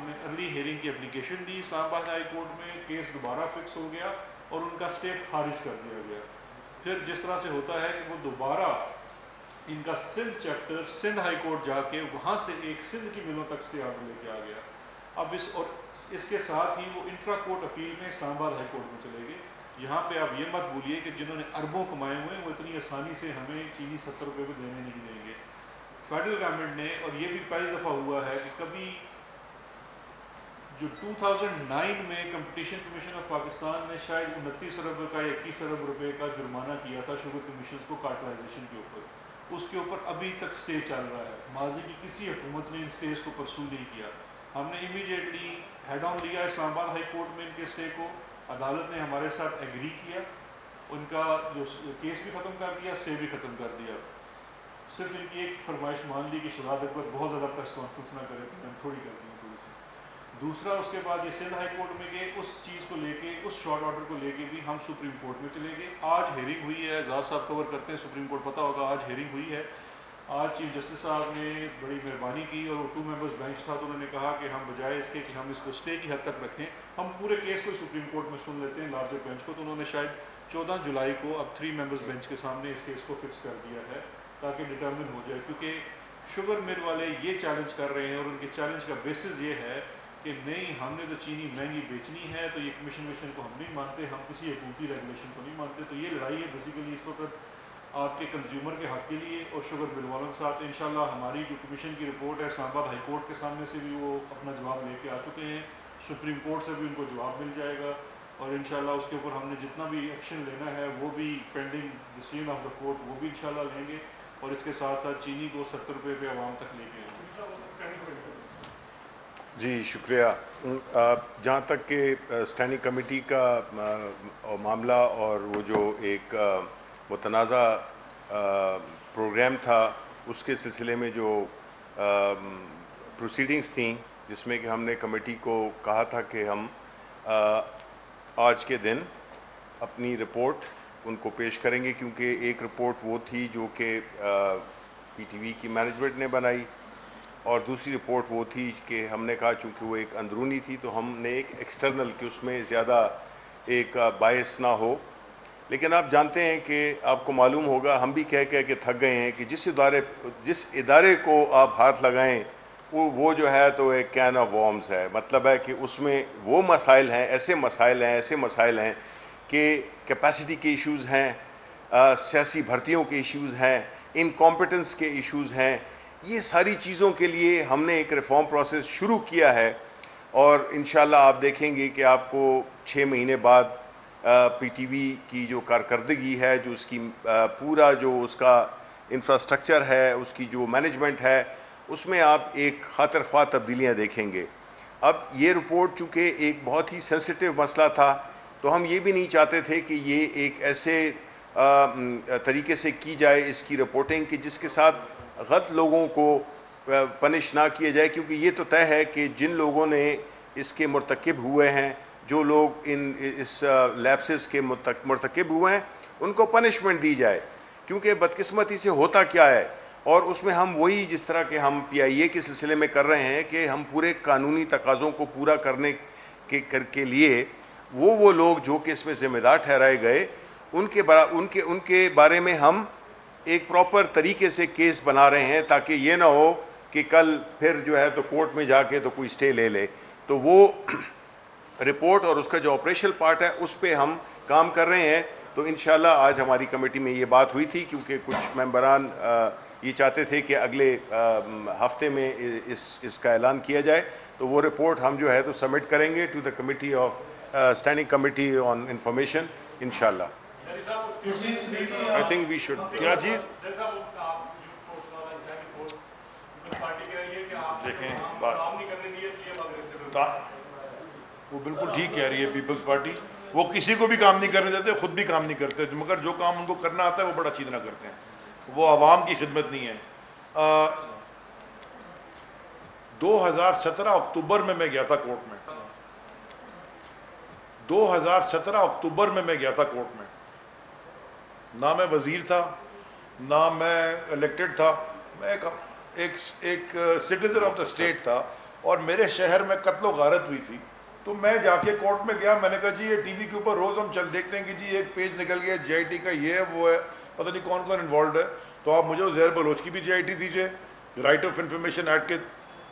نے ارلی ہیئرنگ کی اپلیکیشن دی اسلام آباد ہائی کورٹ میں کیس دوبارہ فکس ہو گیا اور ان کا اسٹے خارج کر دیا گیا پھر جس طرح سے ہوتا ہے کہ وہ دوبارہ ان کا Sindh chapter Sindh high court جا کے وہاں سے ایک سندھ کی ملوں تک اسٹے آرڈر لے کے آ گیا اب اس کے ساتھ ہی وہ انٹرا کورٹ اپیل میں اسلام آباد ہائی کورٹ میں چلے گئے یہاں پہ آپ یہ مت بولیے کہ جنہوں نے اربوں کمائے ہوئے ہیں وہ اتنی آسانی سے ہمیں چینی 70 روپے پہ دینے نہیں دیں گے فیڈرل گورنمنٹ نے اور یہ بھی پہلی دفعہ ہوا ہے کہ کبھی جو 2009 میں کمپٹیشن کمیشن آف پاکستان نے شاید 29 ارب کا یا 21 ارب روپے کا جرمانہ کیا تھا شوگر کمیشن کو کارٹلائزیشن کے اوپر اس کے اوپر ابھی تک اسٹے چل رہا ہے ماضی کی کسی حکومت نے ان اسٹیز کو پرسو نہیں کیا ہم نے امیڈیٹلی ہیڈ آن لیا اسلام آباد ہائی کورٹ میں ان کے اسٹے کو عدالت نے ہمارے ساتھ ایگری کیا ان کا جو کیس بھی ختم کر دیا اسٹے بھی ختم کر دیا صرف ان کی ایک فرمائش مان لی کہ شہزاد اکبر بہت زیادہ پریس کانفرنس نہ کرے تو میں تھوڑی کر دی تھوڑی سی دوسرا اس کے بعد یہ سندھ ہائی کورٹ میں گئے اس چیز کو لے کے اس شارٹ آرڈر کو لے کے بھی ہم سپریم کورٹ میں چلے گئے آج ہیئرنگ ہوئی ہے اعزاز صاحب کور کرتے ہیں سپریم کورٹ پتہ ہوگا آج ہیئرنگ ہوئی ہے آج چیف جسٹس صاحب نے بڑی مہربانی کی اور وہ 2 ممبرز بینچ تھا تو انہوں نے کہا کہ ہم بجائے اس کے کہ ہم اس کو اسٹے کی حد تک رکھیں ہم پورے کیس کو سپریم کورٹ میں سن لیتے ہیں لارجر بینچ کو تو انہوں نے شاید 14 جولائی کو اب 3 ممبرز بینچ کے سامنے اس کیس کو فکس کر دیا ہے تاکہ ڈٹرمن ہو جائے کیونکہ شوگر مل والے یہ چیلنج کر رہے ہیں اور ان کے چیلنج کا بیسس یہ ہے کہ نہیں ہم نے تو چینی مہنگی بیچنی ہے تو یہ کمیشن کو ہم نہیں مانتے, ہم کسی حکومتی ریگولیشن کو نہیں مانتے. تو یہ لڑائی ہے بیسیکلی اس وقت آپ کے کنزیومر کے حق کے لیے اور شوگر مل والوں کے ساتھ. انشاءاللہ ہماری جو کمیشن کی رپورٹ ہے اسلام آباد ہائی کورٹ کے سامنے سے بھی وہ اپنا جواب لے کے آ چکے ہیں, سپریم کورٹ سے بھی ان کو جواب مل جائے گا, اور انشاءاللہ اس کے اوپر ہم نے جتنا بھی ایکشن لینا ہے وہ بھی pending decision of the court وہ بھی انشاءاللہ لیں گے, اور اس کے ساتھ ساتھ چینی کو 70 روپے پہ عوام تک لے کے آئیں گے. جی شکریہ. جہاں تک کہ اسٹینڈنگ کمیٹی کا معاملہ اور وہ جو ایک متنازع پروگرام تھا اس کے سلسلے میں جو پروسیڈنگز تھیں جس میں کہ ہم نے کمیٹی کو کہا تھا کہ ہم آج کے دن اپنی رپورٹ ان کو پیش کریں گے, کیونکہ ایک رپورٹ وہ تھی جو کہ پی ٹی وی کی مینجمنٹ نے بنائی اور دوسری رپورٹ وہ تھی کہ ہم نے کہا چونکہ وہ ایک اندرونی تھی تو ہم نے ایک ایکسٹرنل کہ اس میں زیادہ ایک بائس نہ ہو. لیکن آپ جانتے ہیں کہ آپ کو معلوم ہوگا, ہم بھی کہہ کے تھک گئے ہیں کہ جس ادارے کو آپ ہاتھ لگائیں وہ جو ہے تو ایک کین آف وارمز ہے. مطلب ہے کہ اس میں وہ مسائل ہیں, ایسے مسائل ہیں کہ کیپیسٹی کے ایشوز ہیں, سیاسی بھرتیوں کے ایشوز ہیں, انکمپیٹنس کے ایشوز ہیں. یہ ساری چیزوں کے لیے ہم نے ایک ریفارم پروسیس شروع کیا ہے, اور انشاءاللہ آپ دیکھیں گے کہ آپ کو 6 مہینے بعد پی ٹی وی کی جو کارکردگی ہے, جو اس کی پورا جو اس کا انفراسٹرکچر ہے, اس کی جو مینجمنٹ ہے, اس میں آپ ایک خاطر خواہ تبدیلیاں دیکھیں گے. اب یہ رپورٹ چونکہ ایک بہت ہی سینسٹیو مسئلہ تھا تو ہم یہ بھی نہیں چاہتے تھے کہ یہ ایک ایسے طریقے سے کی جائے اس کی رپورٹنگ کہ جس کے ساتھ غلط لوگوں کو پنش نہ کیا جائے, کیونکہ یہ تو طے ہے کہ جن لوگوں نے اس کے مرتکب ہوئے ہیں, جو لوگ اس لیپسز کے مرتکب ہوئے ہیں, ان کو پنشمنٹ دی جائے. کیونکہ بدقسمتی سے ہوتا کیا ہے, اور اس میں ہم وہی جس طرح کہ ہم پی آئی اے کے سلسلے میں کر رہے ہیں کہ ہم پورے قانونی تقاضوں کو پورا کرنے کے لیے وہ لوگ جو کہ اس میں ذمہ دار ٹھہرائے گئے ان کے بارے میں ہم ایک پراپر طریقے سے کیس بنا رہے ہیں, تاکہ یہ نہ ہو کہ کل پھر جو ہے تو کورٹ میں جا کے تو کوئی اسٹے لے لے. تو وہ رپورٹ اور اس کا جو آپریشنل پارٹ ہے اس پہ ہم کام کر رہے ہیں. تو انشاءاللہ آج ہماری کمیٹی میں یہ بات ہوئی تھی, کیونکہ کچھ ممبران یہ چاہتے تھے کہ اگلے ہفتے میں اس کا اعلان کیا جائے. تو وہ رپورٹ ہم جو ہے تو سبمٹ کریں گے to the committee of standing committee on information انشاءاللہ. I think we should. کیا چیز دیکھیں وہ بالکل ٹھیک کہہ رہی ہے پیپلز پارٹی, وہ کسی کو بھی کام نہیں کرنے دیتے, خود بھی کام نہیں کرتے, مگر جو کام ان کو کرنا آتا ہے وہ بڑا اچھی طرح کرتے ہیں. وہ عوام کی خدمت نہیں ہے. 2017 اکتوبر میں گیا تھا کورٹ میں. 2017 اکتوبر میں گیا تھا کورٹ میں. نہ میں وزیر تھا, نہ میں الیکٹڈ تھا, میں ایک سٹیزن آف دا اسٹیٹ تھا, اور میرے شہر میں قتل و غارت ہوئی تھی. تو میں جا کے کورٹ میں گیا, میں نے کہا جی یہ ٹی وی کے اوپر روز ہم چل دیکھتے ہیں کہ جی ایک پیج نکل گیا جی آئی ٹی کا, یہ ہے وہ ہے, پتہ نہیں کون کون انوالوڈ ہے. تو آپ مجھے زہر بلوچ کی بھی جی آئی ٹی دیجیے, رائٹ آف انفارمیشن ایکٹ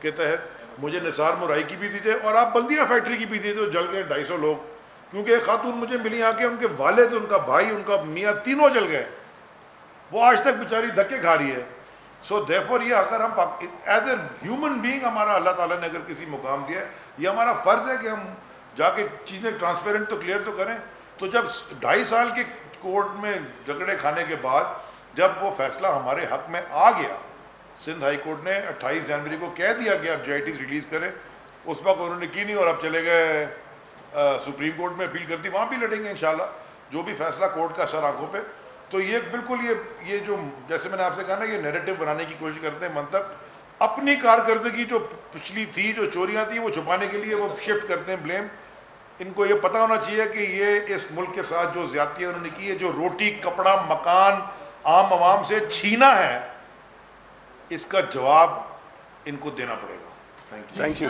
کے تحت, مجھے نثار مرائی کی بھی دیجیے, اور آپ بلدیہ فیکٹری کی بھی دیجیے. جل گئے 250 لوگ, کیونکہ ایک خاتون مجھے ملی آ کے, ان کے والد, ان کا بھائی, ان کا میاں, تینوں جل گئے. وہ آج تک بیچاری دھکے کھا رہی ہے. سو دیرفور یہ اگر ہم ایز اے ہیومن بینگ ہمارا اللہ تعالیٰ نے اگر کسی مقام دیا ہے, یہ ہمارا فرض ہے کہ ہم جا کے چیزیں ٹرانسپیرنٹ تو کلیئر تو کریں. تو جب 2.5 سال کے کورٹ میں جھگڑے کھانے کے بعد جب وہ فیصلہ ہمارے حق میں آ گیا, سندھ ہائی کورٹ نے 28 جنوری کو کہہ دیا کہ آپ جی آئی ٹی ریلیز کریں. اس وقت انہوں نے کی نہیں, اور اب چلے گئے سپریم کورٹ میں اپیل کرتی, وہاں بھی لڑیں گے انشاءاللہ جو بھی فیصلہ کورٹ کا سر آنکھوں پہ. تو یہ بالکل یہ جو جیسے میں نے آپ سے کہا نا, یہ نیریٹو بنانے کی کوشش کرتے ہیں منطق, اپنی کارکردگی جو پچھلی تھی, جو چوریاں تھیں, وہ چھپانے کے لیے وہ شفٹ کرتے ہیں بلیم. ان کو یہ پتہ ہونا چاہیے کہ یہ اس ملک کے ساتھ جو زیادتی انہوں نے کی ہے, جو روٹی کپڑا مکان عام عوام سے چھینا ہے, اس کا جواب ان کو دینا پڑے گا. Thank you.